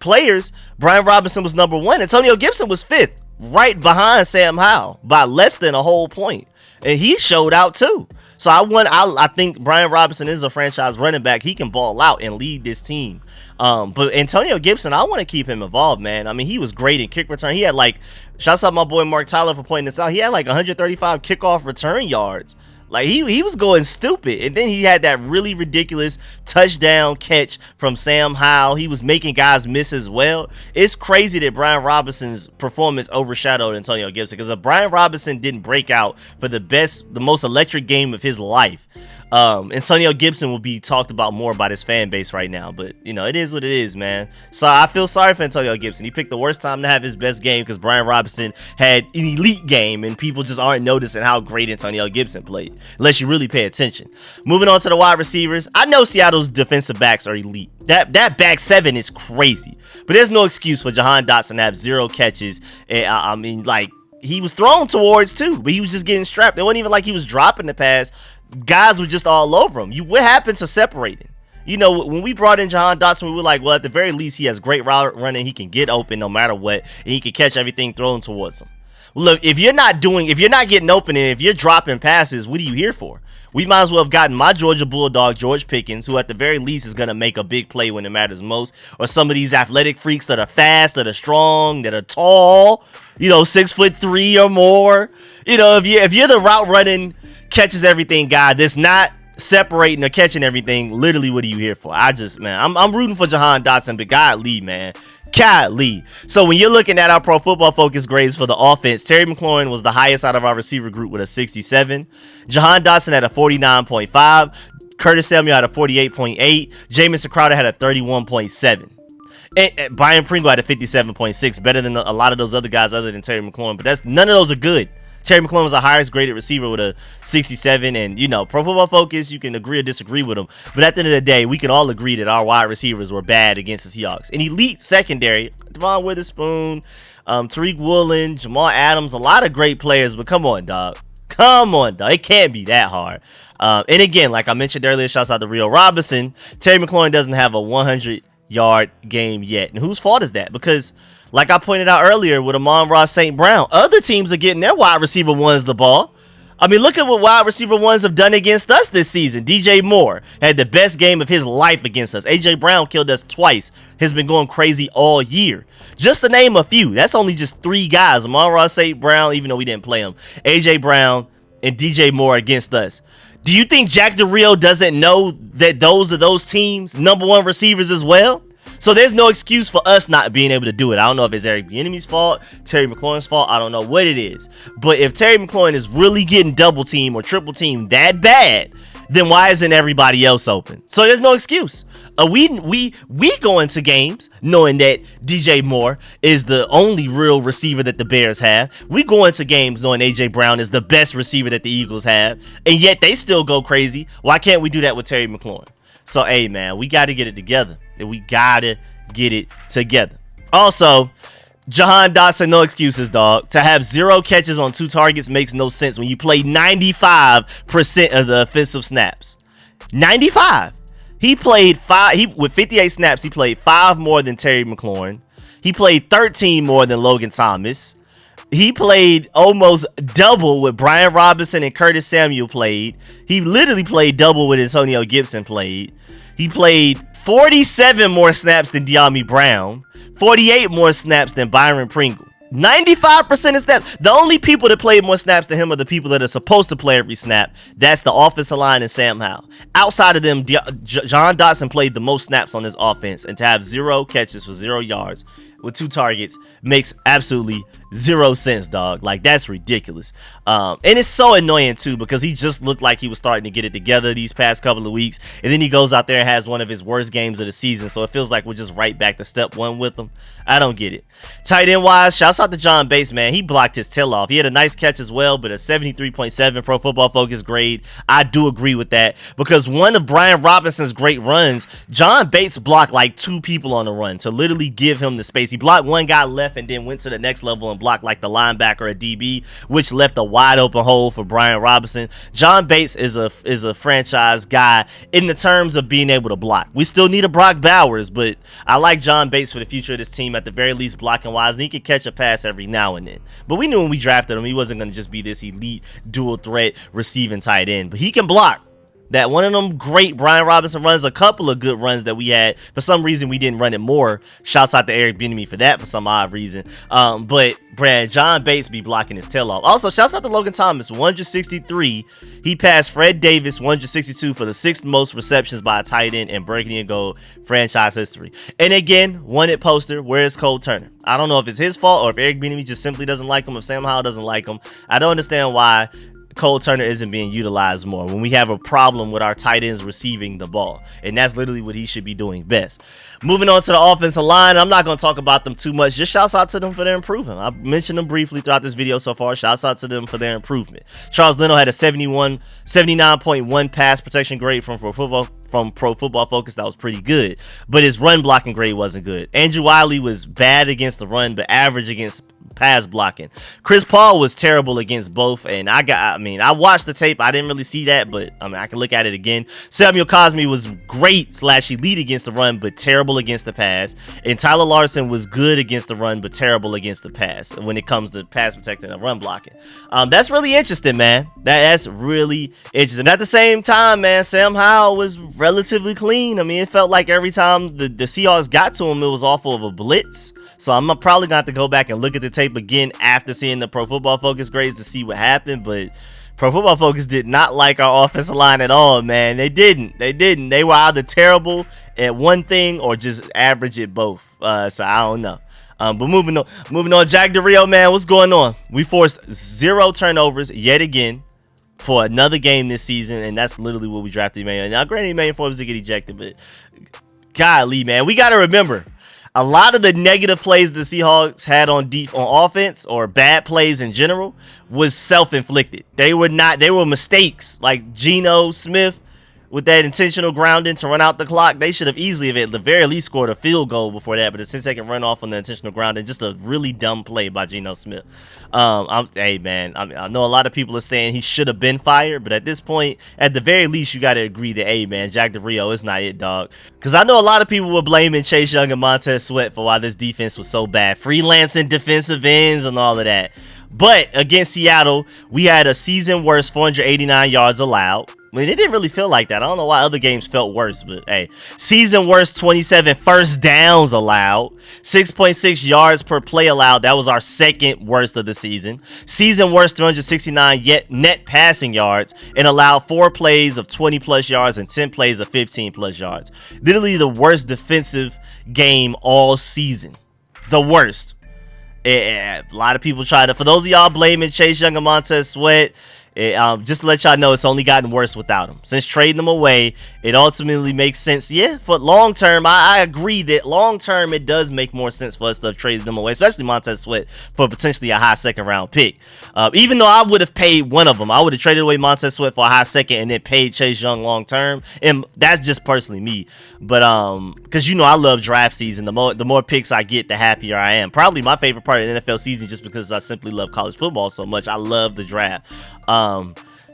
players, Brian Robinson was number 1. Antonio Gibson was 5th, right behind Sam Howell by less than a whole point, and he showed out too. So I think Brian Robinson is a franchise running back. He can ball out and lead this team. But Antonio Gibson, I want to keep him involved, man. I mean, he was great in kick return. He had like, shouts out my boy Mark Tyler for pointing this out. He had like 135 kickoff return yards. Like he was going stupid, and then he had that really ridiculous touchdown catch from Sam Howell. He was making guys miss as well. It's crazy that Brian Robinson's performance overshadowed Antonio Gibson, because if Brian Robinson didn't break out for the most electric game of his life, Antonio Gibson will be talked about more by his fan base right now. But you know, it is what it is, man. So I feel sorry for Antonio Gibson. He picked the worst time to have his best game, because Brian Robinson had an elite game, and people just aren't noticing how great Antonio Gibson played, unless you really pay attention. Moving on to the wide receivers, I know Seattle's defensive backs are elite. That back 7 is crazy, but there's no excuse for Jahan Dotson to have 0 catches. I mean, like, he was thrown towards too, but he was just getting strapped. It wasn't even like he was dropping the pass. Guys were just all over him. What happened to separating? You know, when we brought in Jahan Dotson, we were like, well, at the very least, he has great route running. He can get open no matter what, and he can catch everything thrown towards him. Look, if you're not getting open, and if you're dropping passes, what are you here for? We might as well have gotten my Georgia Bulldog, George Pickens, who at the very least is going to make a big play when it matters most, or some of these athletic freaks that are fast, that are strong, that are tall, you know, 6'3" or more. You know, if you're the route running, catches everything guy that's not separating or catching everything, literally, what are you here for? I'm rooting for Jahan Dotson, but God lead, man. God lead. So when you're looking at our Pro Football Focus grades for the offense, Terry McLaurin was the highest out of our receiver group with a 67. Jahan Dotson had a 49.5. Curtis Samuel had a 48.8. Jamison Crowder had a 31.7. And Brian Pringle had a 57.6, better than a lot of those other guys other than Terry McLaurin, but none of those are good. Terry McLaurin was the highest graded receiver with a 67, and you know, Pro Football Focus, you can agree or disagree with him, but at the end of the day, we can all agree that our wide receivers were bad against the Seahawks. An elite secondary, Devon Witherspoon, Tariq Woolen, Jamal Adams, a lot of great players, but come on, dog. It can't be that hard. And again, like I mentioned earlier, shouts out to Rio Robinson. Terry McLaurin doesn't have a 100-yard game yet, and whose fault is that? Because like I pointed out earlier with Amon-Ra St. Brown, other teams are getting their wide receiver ones the ball. I mean, look at what wide receiver ones have done against us this season. DJ Moore had the best game of his life against us. AJ Brown killed us twice. Has been going crazy all year. Just to name a few. That's only just 3 guys. Amon-Ra St. Brown, even though we didn't play him. AJ Brown and DJ Moore against us. Do you think Jack Del Rio doesn't know that those are those teams' number 1 receivers as well? So there's no excuse for us not being able to do it. I don't know if it's Eric Bieniemy's fault, Terry McLaurin's fault. I don't know what it is. But if Terry McLaurin is really getting double teamed or triple teamed that bad, then why isn't everybody else open? So there's no excuse. We go into games knowing that DJ Moore is the only real receiver that the Bears have. We go into games knowing AJ Brown is the best receiver that the Eagles have, and yet they still go crazy. Why can't we do that with Terry McLaurin? So, hey, man, we got to get it together. We got to get it together. Also, Jahan Dotson, no excuses, dog. To have 0 catches on 2 targets makes no sense when you play 95% of the offensive snaps. 95. He played 5. With 58 snaps, he played 5 more than Terry McLaurin. He played 13 more than Logan Thomas. He played almost double what Brian Robinson and Curtis Samuel played. He literally played double what Antonio Gibson played. He played 47 more snaps than De'Ami Brown. 48 more snaps than Byron Pringle. 95% of snaps. The only people that played more snaps than him are the people that are supposed to play every snap. That's the offensive line and Sam Howell. Outside of them, Jahan Dotson played the most snaps on this offense, and to have 0 catches for 0 yards with 2 targets makes absolutely 0 sense, dog. Like, that's ridiculous. And it's so annoying too, because he just looked like he was starting to get it together these past couple of weeks, and then he goes out there and has one of his worst games of the season, so it feels like we're just right back to step 1 with him. I don't get it. Tight end wise, shouts out to John Bates, man. He blocked his tail off. He had a nice catch as well, but a 73.7 Pro Football Focus grade. I do agree with that, because one of Brian Robinson's great runs, John Bates blocked like 2 people on the run to literally give him the space. He blocked one guy left and then went to the next level and blocked like the linebacker or DB, which left a wide open hole for Brian Robinson. John Bates is a franchise guy in the terms of being able to block. We still need a Brock Bowers, but I like John Bates for the future of this team, at the very least blocking wise, and he could catch a pass every now and then. But we knew when we drafted him, he wasn't going to just be this elite dual threat receiving tight end, but he can block. That one of them great Brian Robinson runs, a couple of good runs that we had. For some reason, we didn't run it more. Shouts out to Eric Bieniemy for that for some odd reason. But Brad, John Bates be blocking his tail off. Also, shouts out to Logan Thomas, 163. He passed Fred Davis, 162, for the 6th most receptions by a tight end in Burgundy and Gold franchise history. And again, wanted poster, where's Cole Turner? I don't know if it's his fault or if Eric Bieniemy just simply doesn't like him, if Sam Howell doesn't like him. I don't understand why Cole Turner isn't being utilized more when we have a problem with our tight ends receiving the ball, and that's literally what he should be doing best. Moving on to the offensive line, I'm not going to talk about them too much. Just shouts out to them for their improvement. I've mentioned them briefly throughout this video so far. Shouts out to them for their improvement. Charles Leno had a 79.1 pass protection grade from Pro Football Focus. That was pretty good, but his run blocking grade wasn't good. Andrew Wiley was bad against the run, but average against pass blocking. Chris Paul was terrible against both, and I watched the tape. I didn't really see that, but I can look at it again. Samuel Cosme was great / elite against the run, but terrible against the pass. And Tyler Larson was good against the run, but terrible against the pass when it comes to pass protecting and run blocking. That's really interesting, man. That's really interesting. At the same time, man, Sam Howell was relatively clean. It felt like every time the Seahawks got to him, it was off of a blitz. So I'm probably gonna have to go back and look at the tape again after seeing the Pro Football Focus grades to see what happened. But Pro Football Focus did not like our offensive line at all, man. They didn't. They were either terrible at one thing or just average at both. So I don't know. But moving on, Jack Del Rio, man, what's going on? We forced 0 turnovers yet again for another game this season, and that's literally what we drafted Emmanuel. Now, granted, Emmanuel Forbes did get ejected, but golly, man, we got to remember, a lot of the negative plays the Seahawks had on offense, or bad plays in general, was self-inflicted. They were mistakes, like Geno Smith with that intentional grounding to run out the clock. They should have easily, at the very least, scored a field goal before that, but a 10-second runoff on the intentional grounding, just a really dumb play by Geno Smith. Hey, man, I know a lot of people are saying he should have been fired, but at this point, at the very least, you got to agree that, hey, man, Jack Del Rio is not it, dog. Because I know a lot of people were blaming Chase Young and Montez Sweat for why this defense was so bad. Freelancing defensive ends and all of that. But against Seattle, we had a season worst 489 yards allowed. It didn't really feel like that. I don't know why other games felt worse, but hey, season worst 27 first downs allowed, 6.6 yards per play allowed. That was our second worst of the season. Season worst 369 yet net passing yards, and allowed 4 plays of 20 plus yards and 10 plays of 15 plus yards. Literally the worst defensive game all season. The worst. A lot of people try to, for those of y'all blaming Chase Young and Montez Sweat, Just to let y'all know, it's only gotten worse without him. Since trading them away, it ultimately makes sense. Yeah, for long term, I agree that long term it does make more sense for us to have traded them away, especially Montez Sweat for potentially a high second round pick. Even though I would have paid one of them, I would have traded away Montez Sweat for a high second and then paid Chase Young long term. And that's just personally me. But because I love draft season. The more picks I get, the happier I am. Probably my favorite part of the NFL season, just because I simply love college football so much. I love the draft.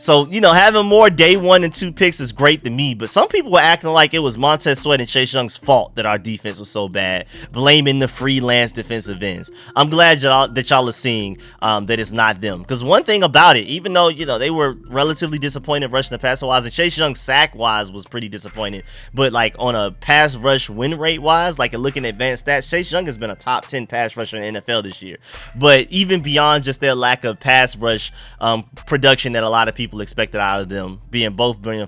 So, having more day 1 and 2 picks is great to me, but some people were acting like it was Montez Sweat and Chase Young's fault that our defense was so bad, blaming the freelance defensive ends. I'm glad that y'all are seeing that it's not them. Because one thing about it, even though, they were relatively disappointed rushing the passer wise, and Chase Young sack wise was pretty disappointed, but like on a pass rush win rate wise, like looking at advanced stats, Chase Young has been a top 10 pass rusher in the NFL this year. But even beyond just their lack of pass rush production that a lot of people expected out of them, being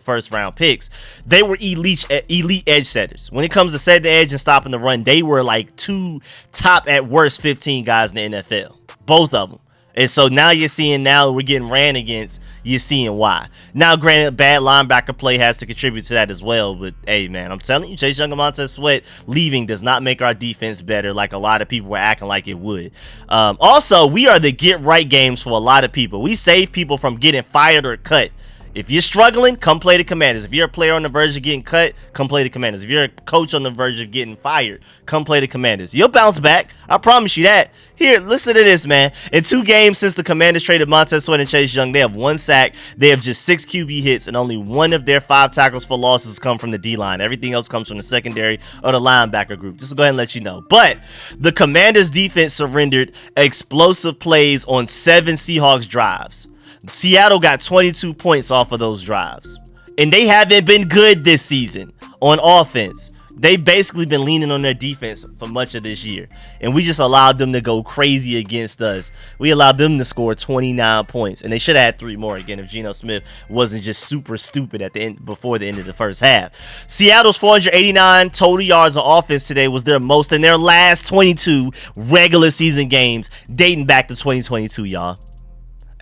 first round picks, they were elite edge setters. When it comes to setting the edge and stopping the run, they were like 2 top at worst 15 guys in the NFL, both of them. And so now we're getting ran against, you're seeing why. Now, granted, bad linebacker play has to contribute to that as well, but hey, man, I'm telling you, Chase Young and Montez Sweat leaving does not make our defense better like a lot of people were acting like it would. Also, we are the get-right games for a lot of people. We save people from getting fired or cut. If you're struggling, come play the Commanders. If you're a player on the verge of getting cut, come play the Commanders. If you're a coach on the verge of getting fired, come play the Commanders. You'll bounce back. I promise you that. Here, listen to this, man. In 2 games since the Commanders traded Montez Sweat and Chase Young, they have 1 sack. They have just 6 QB hits, and only 1 of their 5 tackles for losses come from the D-line. Everything else comes from the secondary or the linebacker group. Just to go ahead and let you know. But the Commanders defense surrendered explosive plays on 7 Seahawks drives. Seattle got 22 points off of those drives. And they haven't been good this season on offense. They've basically been leaning on their defense for much of this year. And we just allowed them to go crazy against us. We allowed them to score 29 points. And they should have had 3 more again if Geno Smith wasn't just super stupid at the end before the end of the first half. Seattle's 489 total yards on offense today was their most in their last 22 regular season games dating back to 2022, y'all.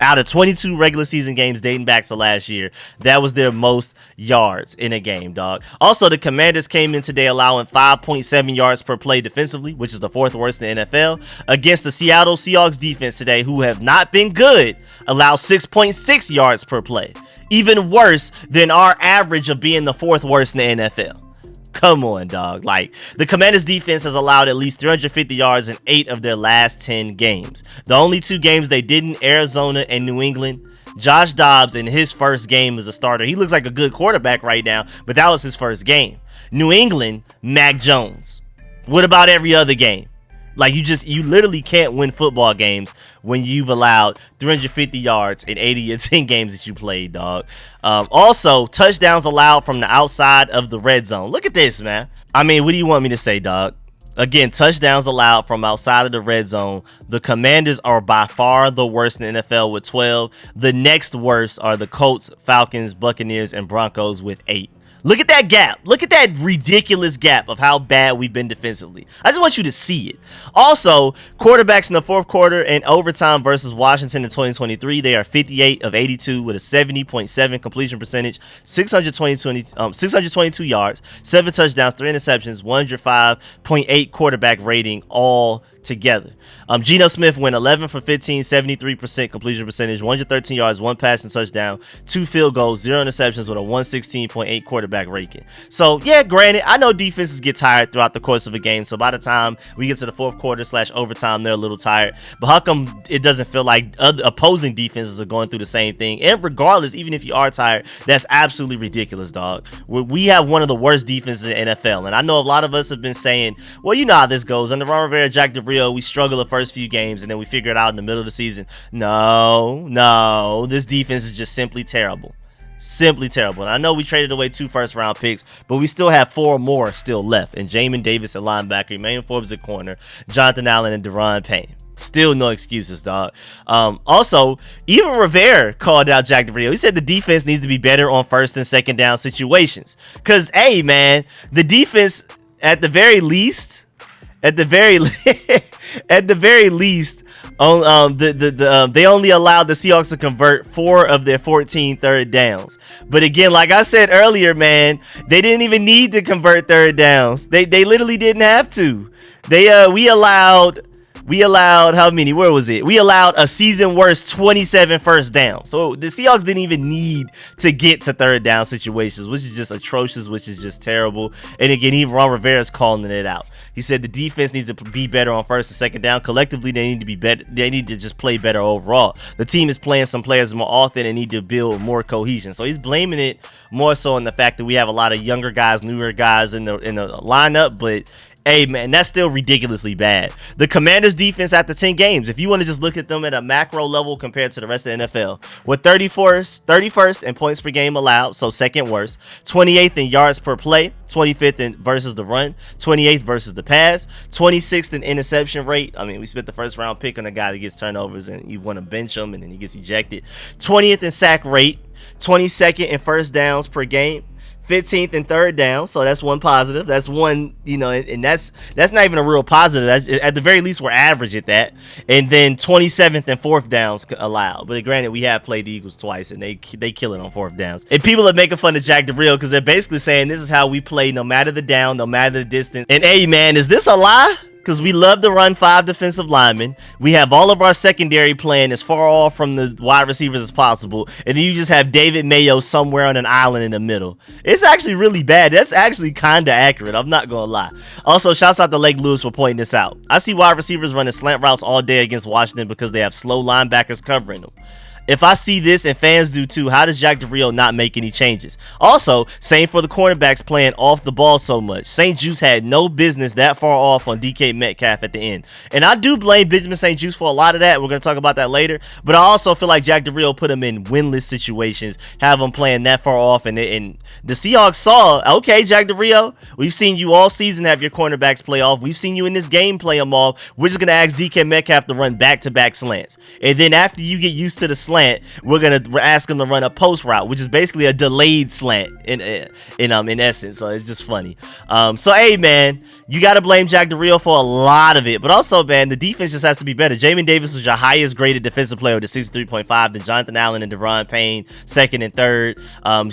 Out of 22 regular season games dating back to last year, that was their most yards in a game, dog. Also, the Commanders came in today allowing 5.7 yards per play defensively, which is the 4th worst in the NFL. Against the Seattle Seahawks defense today, who have not been good, allowed 6.6 yards per play. Even worse than our average of being the 4th worst in the NFL. Come on, dog. Like, the Commanders defense has allowed at least 350 yards in 8 of their last 10 games. The only 2 games they didn't, Arizona and New England. Josh Dobbs in his first game as a starter. He looks like a good quarterback right now, but that was his first game. New England, Mac Jones. What about every other game? Like, you literally can't win football games when you've allowed 350 yards in 80 of 10 games that you played, dog. Also, touchdowns allowed from the outside of the red zone. Look at this, man. I mean, what do you want me to say, dog? Again, touchdowns allowed from outside of the red zone. The Commanders are by far the worst in the NFL with 12. The next worst are the Colts, Falcons, Buccaneers, and Broncos with 8. Look at that gap. Look at that ridiculous gap of how bad we've been defensively. I just want you to see it. Also, quarterbacks in the 4th quarter and overtime versus Washington in 2023, they are 58 of 82 with a 70.7 completion percentage, 622 yards, 7 touchdowns, 3 interceptions, 105.8 quarterback rating all together. Geno Smith went 11 for 15, 73% completion percentage, 113 yards, 1 passing touchdown, 2 field goals, 0 interceptions with a 116.8 quarterback rating. So, yeah, granted, I know defenses get tired throughout the course of a game, so by the time we get to the 4th quarter / overtime, they're a little tired. But how come it doesn't feel like other opposing defenses are going through the same thing? And regardless, even if you are tired, that's absolutely ridiculous, dog. We have one of the worst defenses in the NFL, and I know a lot of us have been saying, well, you know how this goes. Under Ron Rivera, Jack Rio, we struggle the first few games and then we figure it out in the middle of the season. No, this defense is just simply terrible. Simply terrible. And I know we traded away 2 first-round picks, but we still have 4 more still left. And Jamin Davis at linebacker, Emmanuel Forbes at corner, Jonathan Allen, and Deron Payne. Still no excuses, dog. Also, even Rivera called out Jack Del Rio. He said the defense needs to be better on 1st and 2nd down situations. Because, hey, man, the defense, at the very least, They only allowed the Seahawks to convert 4 of their 14 third downs. But again, like I said earlier, man, they didn't even need to convert third downs. They literally didn't have to. We allowed how many? Where was it? We allowed a season worst 27 first down. So the Seahawks didn't even need to get to third down situations, which is just atrocious, which is just terrible. And again, even Ron Rivera's calling it out. He said the defense needs to be better on first and second down. Collectively, they need to be better. They need to just play better overall. The team is playing some players more often and need to build more cohesion. So he's blaming it more so on the fact that we have a lot of younger guys, newer guys in the lineup, but hey, man, that's still ridiculously bad. The Commanders' defense after 10 games, if you want to just look at them at a macro level compared to the rest of the NFL, we're 31st in points per game allowed, so second worst, 28th in yards per play, 25th in versus the run, 28th versus the pass, 26th in interception rate. I mean, we spent the first round pick on a guy that gets turnovers and you want to bench him and then he gets ejected. 20th in sack rate, 22nd in first downs per game, 15th and third down, so that's one positive. That's one, and that's not even a real positive. That's, at the very least, we're average at that. And then 27th and fourth downs allowed. But granted, we have played the Eagles twice, and they kill it on fourth downs. And people are making fun of Jack Del Rio because they're basically saying this is how we play, no matter the down, no matter the distance. And hey, man, is this a lie? Because we love to run 5 defensive linemen. We have all of our secondary playing as far off from the wide receivers as possible. And then you just have David Mayo somewhere on an island in the middle. It's actually really bad. That's actually kind of accurate. I'm not going to lie. Also, shouts out to Lake Lewis for pointing this out. I see wide receivers running slant routes all day against Washington because they have slow linebackers covering them. If I see this and fans do too, how does Jack Del Rio not make any changes? Also, same for the cornerbacks playing off the ball so much. St. Juice had no business that far off on DK Metcalf at the end. And I do blame Benjamin St. Juice for a lot of that. We're going to talk about that later. But I also feel like Jack Del Rio put him in winless situations, have him playing that far off. And the Seahawks saw, okay, Jack Del Rio, we've seen you all season have your cornerbacks play off. We've seen you in this game play them off. We're just going to ask DK Metcalf to run back-to-back slants. And then after you get used to the slant, we're gonna ask him to run a post route, which is basically a delayed slant in essence. So it's just funny. So hey, man, you gotta blame Jack Del Rio for a lot of it, but also, man, the defense just has to be better. Jamin Davis was your highest graded defensive player with a 63.5. Then Jonathan Allen and Deron Payne second and third.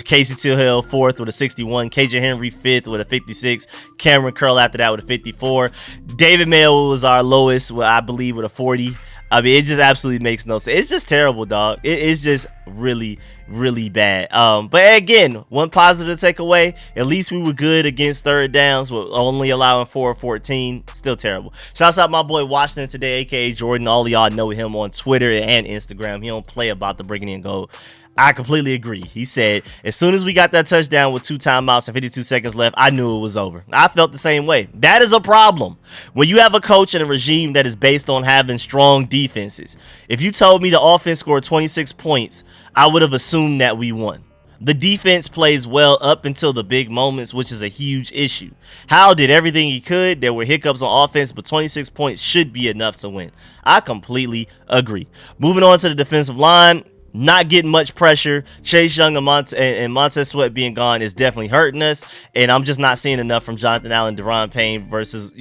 Casey Tillhill fourth with a 61. KJ Henry fifth with a 56. Cameron Curl after that with a 54. David Mayo was our lowest, I believe, with a 40. I mean, it just absolutely makes no sense. It's just terrible, dog. It is just really, really bad. But again, one positive to take away, at least we were good against third downs. We're only allowing 4 of 14. Still terrible. Shouts out my boy Washington today, aka Jordan. All of y'all know him on Twitter and Instagram. He don't play about the Brigham and Gold. I completely agree. He said, as soon as we got that touchdown with 2 timeouts and 52 seconds left, I knew it was over. I felt the same way. That is a problem. When you have a coach and a regime that is based on having strong defenses, if you told me the offense scored 26 points, I would have assumed that we won. The defense plays well up until the big moments, which is a huge issue. Howell did everything he could. There were hiccups on offense, but 26 points should be enough to win. I completely agree. Moving on to the defensive line. Not getting much pressure. Chase Young and Montez Sweat being gone is definitely hurting us. And I'm just not seeing enough from Jonathan Allen, Deron Payne versus,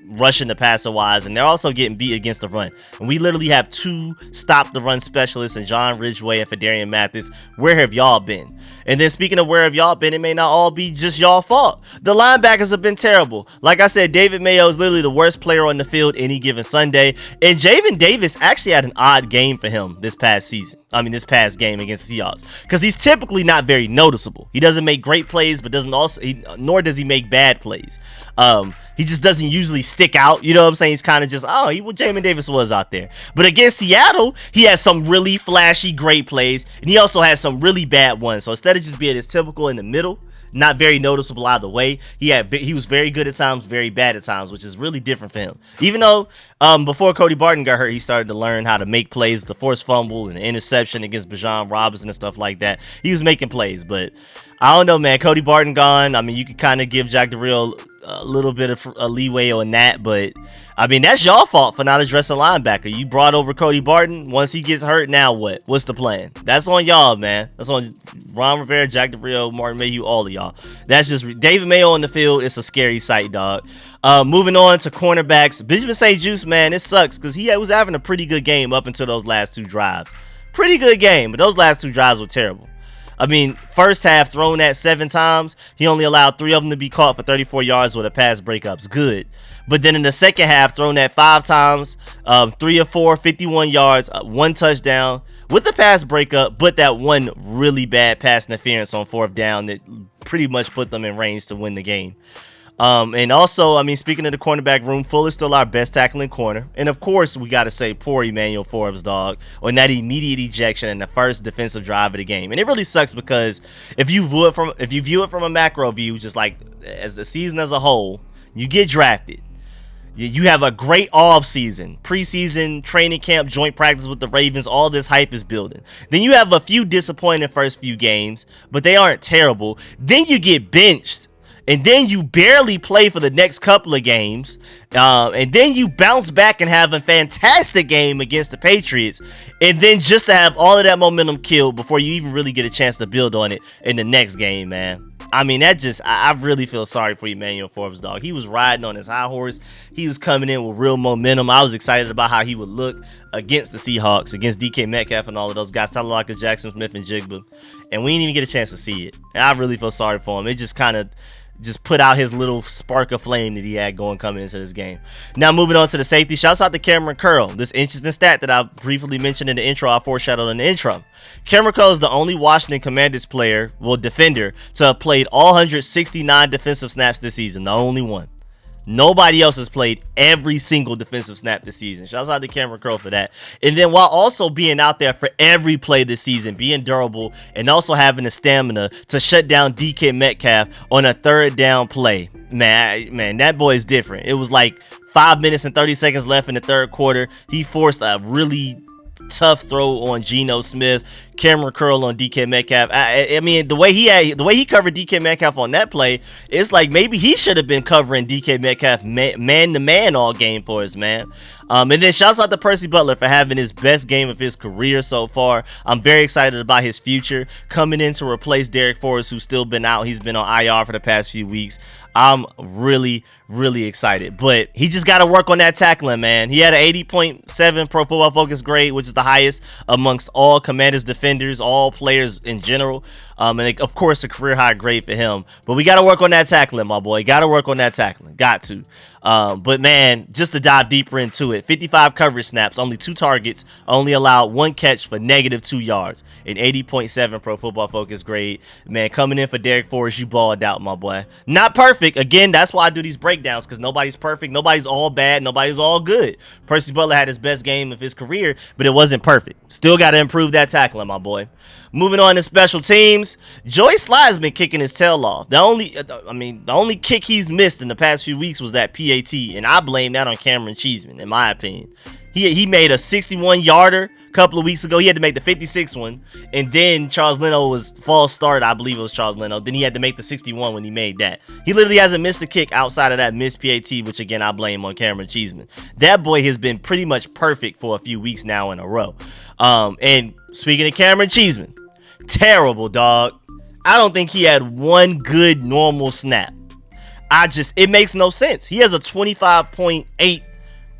rushing the passer wise, and they're also getting beat against the run. And we literally have 2 stop the run specialists in John Ridgeway and Fedarian Mathis. Where have y'all been? And then speaking of where have y'all been, it may not all be just y'all fault. The linebackers have been terrible. Like I said, David Mayo is literally the worst player on the field any given Sunday. And Jamin Davis actually had an odd game for him this past game against the Seahawks, because he's typically not very noticeable. He doesn't make great plays, but nor does he make bad plays. He just doesn't usually stick out. You know what I'm saying? He's kind of just, Jamin Davis was out there. But against Seattle, he had some really flashy, great plays, and he also had some really bad ones. So instead of just being as typical in the middle, not very noticeable either way, he was very good at times, very bad at times, which is really different for him. Even though before Cody Barton got hurt, he started to learn how to make plays, the forced fumble and the interception against Bijan Robinson and stuff like that. He was making plays, but I don't know, man. Cody Barton gone. I mean, you could kind of give Jack Del Rio a little bit of a leeway on that, but I mean, that's y'all fault for not addressing linebacker. You brought over Cody Barton. Once he gets hurt, now what? What's the plan? That's on y'all, man. That's on Ron Rivera, Jack Del Rio, Martin Mayhew, all of y'all. That's just David Mayo on the field. It's a scary sight, dog. Moving on to cornerbacks, Benjamin St. Juste, man, it sucks because he was having a pretty good game up until those last 2 drives. Pretty good game, but those last 2 drives were terrible. I mean, first half thrown at 7 times, he only allowed 3 of them to be caught for 34 yards with a pass breakups. Good. But then in the second half, thrown at 5 times, 3 of 4, 51 yards, 1 touchdown with a pass breakup, but that one really bad pass interference on 4th down that pretty much put them in range to win the game. And also, I mean, speaking of the cornerback room, Full is still our best tackling corner. And of course, we got to say poor Emmanuel Forbes, dog, on that immediate ejection in the first defensive drive of the game. And it really sucks because if you view it from a macro view, just like as the season as a whole, you get drafted. You have a great off season, preseason, training camp, joint practice with the Ravens. All this hype is building. Then you have a few disappointing first few games, but they aren't terrible. Then you get benched. And then you barely play for the next couple of games. And then you bounce back and have a fantastic game against the Patriots. And then just to have all of that momentum killed before you even really get a chance to build on it in the next game, man. I mean, I really feel sorry for Emmanuel Forbes, dog. He was riding on his high horse. He was coming in with real momentum. I was excited about how he would look against the Seahawks, against DK Metcalf and all of those guys, Tyler Lockett, Jackson Smith, and Jigba. And we didn't even get a chance to see it. And I really feel sorry for him. It just kind of put out his little spark of flame that he had going coming into this game. Now moving on to the safety, shouts out to Cameron Curl. This interesting stat that I briefly mentioned in the intro, I foreshadowed in the intro. Cameron Curl is the only Washington Commanders defender to have played all 169 defensive snaps this season. The only one. Nobody else has played every single defensive snap this season. Shouts out to Cameron Crowe for that. And then while also being out there for every play this season, being durable, and also having the stamina to shut down DK Metcalf on a 3rd down play. Man, that boy is different. It was like 5 minutes and 30 seconds left in the 3rd quarter. He forced a really tough throw on Geno Smith. Cameron Curl on DK Metcalf. I mean, the way he covered DK Metcalf on that play, it's like maybe he should have been covering DK Metcalf man to man all game for us, man. And then shouts out to Percy Butler for having his best game of his career so far. I'm very excited about his future coming in to replace Derek Forrest, who's still been out. He's been on IR for the past few weeks. I'm really excited, but he just got to work on that tackling, man. He had an 80.7 Pro Football Focus grade, which is the highest amongst all Commanders defenders, all players in general. And of course, a career high grade for him. But we got to work on that tackling, my boy. Got to work on that tackling. Got to. But man, just to dive deeper into it, 55 coverage snaps, only 2 targets, only allowed 1 catch for -2 yards, an 80.7 Pro Football Focus grade. Man, coming in for Derek Forrest, you balled out, my boy. Not perfect. Again, that's why I do these breakdowns, because nobody's perfect. Nobody's all bad. Nobody's all good. Percy Butler had his best game of his career, but it wasn't perfect. Still got to improve that tackling, my boy. Moving on to special teams, Joey Sly's been kicking his tail off. The only kick he's missed in the past few weeks was that PAT, and I blame that on Cameron Cheeseman, in my opinion. He made a 61-yarder a couple of weeks ago. He had to make the 56 one, and then Charles Leno was false start. I believe it was Charles Leno. Then he had to make the 61 when he made that. He literally hasn't missed a kick outside of that missed PAT, which again I blame on Cameron Cheeseman. That boy has been pretty much perfect for a few weeks now in a row. And speaking of Cameron Cheeseman, terrible, dog. I don't think he had one good normal snap. It makes no sense. He has a 25.8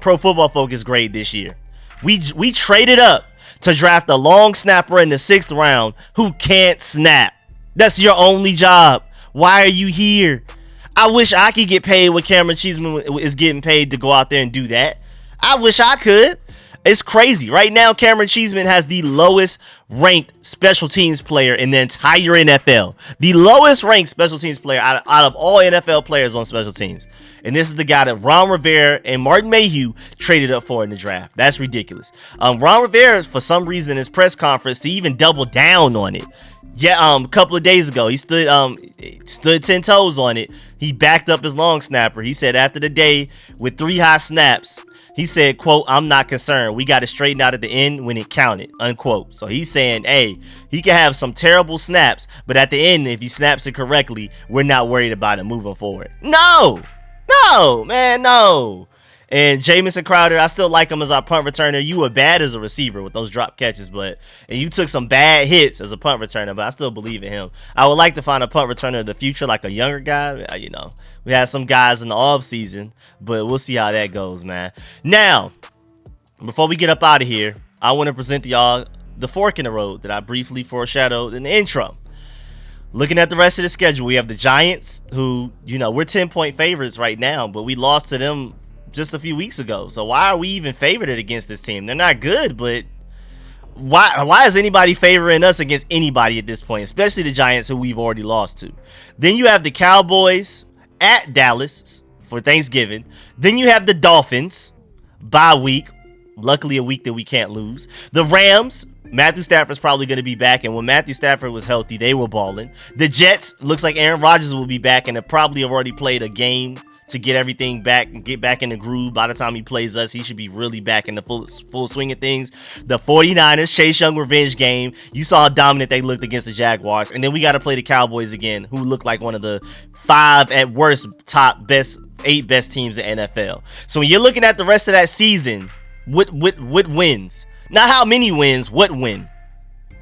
Pro Football Focus grade this year. We traded up to draft a long snapper in the 6th round who can't snap. That's your only job. Why are you here? I wish I could get paid what Cameron Cheeseman is getting paid to go out there and do that. I wish I could. It's crazy. Right now, Cameron Cheeseman has the lowest ranked special teams player in the entire NFL. The lowest ranked special teams player out of all NFL players on special teams. And this is the guy that Ron Rivera and Martin Mayhew traded up for in the draft. That's ridiculous. Ron Rivera, for some reason, in his press conference, to even double down on it. Yeah, a couple of days ago, he stood 10 toes on it. He backed up his long snapper. He said after the day with 3 high snaps, he said, quote, "I'm not concerned. We got to straighten out at the end when it counted," unquote. So he's saying, hey, he can have some terrible snaps, but at the end, if he snaps it correctly, we're not worried about it moving forward. No, man, no. And Jamison Crowder, I still like him as our punt returner. You were bad as a receiver with those drop catches, and you took some bad hits as a punt returner, but I still believe in him. I would like to find a punt returner in the future, like a younger guy. We had some guys in the off season, but we'll see how that goes, man. Now, before we get up out of here, I want to present to y'all the fork in the road that I briefly foreshadowed in the intro. Looking at the rest of the schedule, we have the Giants, who, we're 10-point favorites right now, but we lost to them just a few weeks ago. So why are we even favored against this team? They're not good, but why is anybody favoring us against anybody at this point, especially the Giants, who we've already lost to? Then you have the Cowboys at Dallas for Thanksgiving. Then you have the Dolphins, bye week, luckily a week that we can't lose. The Rams, Matthew Stafford's probably going to be back, and when Matthew Stafford was healthy, they were balling. The Jets, looks like Aaron Rodgers will be back, and they probably have already played a game to get everything back and get back in the groove. By the time he plays us, he should be really back in the full swing of things. The 49ers, Chase Young revenge game. You saw how dominant they looked against the Jaguars. And then we got to play the Cowboys again, who look like one of the 5 at worst top best 8 best teams in NFL. So when you're looking at the rest of that season, what wins? Not how many wins, what win?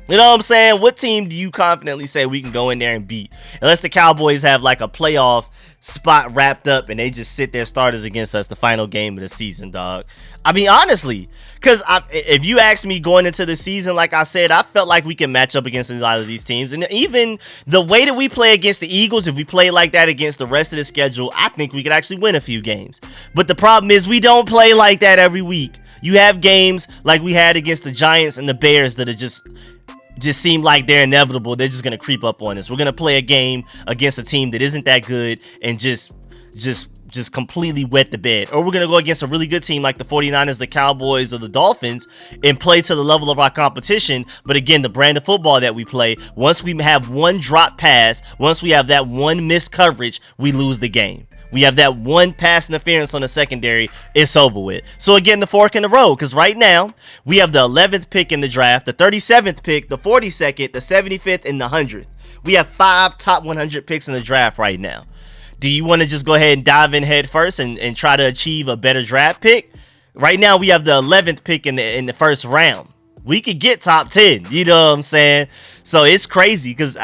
You know what I'm saying? What team do you confidently say we can go in there and beat? Unless the Cowboys have like a playoff spot wrapped up and they just sit their starters against us the final game of the season, dog. I mean, honestly, because if you ask me going into the season, like I said, I felt like we can match up against a lot of these teams. And even the way that we play against the Eagles, if we play like that against the rest of the schedule, I think we could actually win a few games. But the problem is we don't play like that every week. You have games like we had against the Giants and the Bears that are just seem like they're inevitable. They're just going to creep up on us. We're going to play a game against a team that isn't that good and just completely wet the bed. Or we're going to go against a really good team like the 49ers, the Cowboys, or the Dolphins and play to the level of our competition. But again, the brand of football that we play, once we have one drop pass, once we have that one missed coverage, we lose the game. We have that one pass interference on the secondary, it's over with. So again, the fork in the road, because right now, we have the 11th pick in the draft, the 37th pick, the 42nd, the 75th, and the 100th. We have 5 top 100 picks in the draft right now. Do you want to just go ahead and dive in head first and try to achieve a better draft pick? Right now, we have the 11th pick in the first round. We could get top 10, you know what I'm saying? So it's crazy, because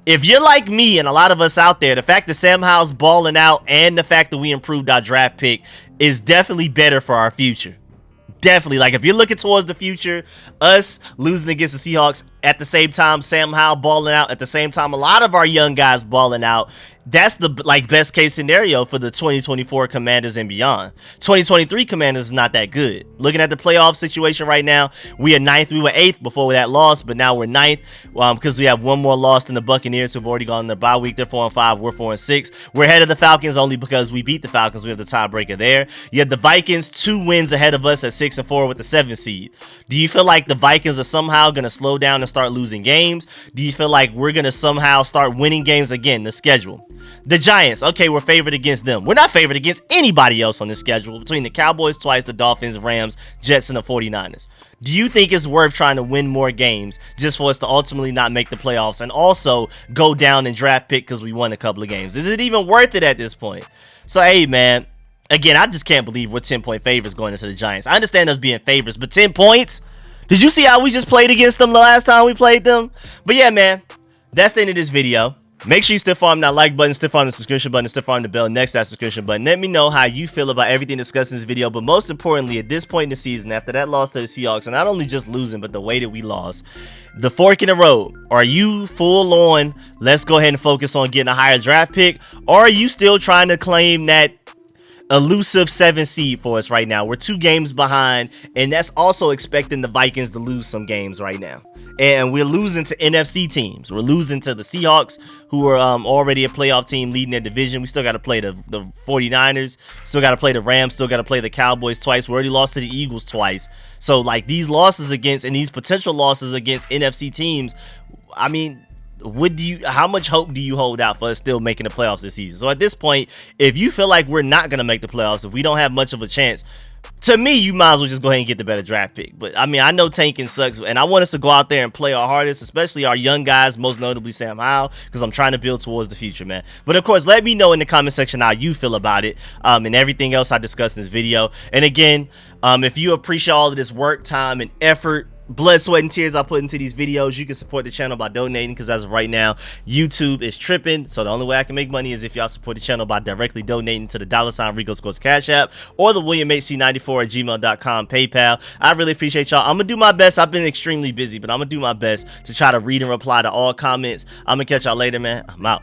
if you're like me and a lot of us out there, the fact that Sam Howell's balling out and the fact that we improved our draft pick is definitely better for our future. Definitely. Like, if you're looking towards the future, us losing against the Seahawks at the same time, Sam Howell balling out at the same time, a lot of our young guys balling out, that's the best case scenario for the 2024 Commanders and beyond. 2023 Commanders is not that good. Looking at the playoff situation right now, we are 9th. We were 8th before that loss, but now we're 9th because we have one more loss than the Buccaneers, who've already gone in their bye week. They're 4-5. We're 4-6. We're ahead of the Falcons only because we beat the Falcons. We have the tiebreaker there. You have the Vikings 2 wins ahead of us at 6-4 with the 7th seed. Do you feel like the Vikings are somehow going to slow down and start losing games? Do you feel like we're going to somehow start winning games again? The schedule. The Giants, okay, we're favored against them. We're not favored against anybody else on the schedule between the Cowboys twice, the Dolphins, Rams, Jets, and the 49ers. Do you think it's worth trying to win more games just for us to ultimately not make the playoffs and also go down and draft pick because we won a couple of games? Is it even worth it at this point? So, hey, man, again, I just can't believe we're 10-point favorites going into the Giants. I understand us being favorites, but 10 points? Did you see how we just played against them the last time we played them? But yeah, man, that's the end of this video. Make sure you stiff arm that like button, stiff arm the subscription button, stiff arm the bell next to that subscription button. Let me know how you feel about everything discussed in this video. But most importantly, at this point in the season, after that loss to the Seahawks, and not only just losing, but the way that we lost, the fork in the road, are you full on, let's go ahead and focus on getting a higher draft pick? Or are you still trying to claim that elusive 7 seed for us right now? We're 2 games behind, and that's also expecting the Vikings to lose some games right now. And we're losing to NFC teams. We're losing to the Seahawks, who are already a playoff team leading their division. We still got to play the 49ers. Still got to play the Rams. Still got to play the Cowboys twice. We already lost to the Eagles twice. So, like, these losses against, and these potential losses against NFC teams, I mean, how much hope do you hold out for us still making the playoffs this season? So at this point, if you feel like we're not going to make the playoffs, if we don't have much of a chance, to me, you might as well just go ahead and get the better draft pick. But I mean, I know tanking sucks, and I want us to go out there and play our hardest, especially our young guys, most notably Sam Howell, because I'm trying to build towards the future, man. But of course, let me know in the comment section how you feel about it, and everything else I discussed in this video. And again, if you appreciate all of this work, time, and effort, blood, sweat, and tears I put into these videos, you can support the channel by donating, because as of right now, YouTube is tripping. So the only way I can make money is if y'all support the channel by directly donating to the $RicoScores Cash App or the WilliamHC94@gmail.com PayPal. I really appreciate y'all. I'm gonna do my best. I've been extremely busy, but I'm gonna do my best to try to read and reply to all comments. I'm gonna catch y'all later, man. I'm out.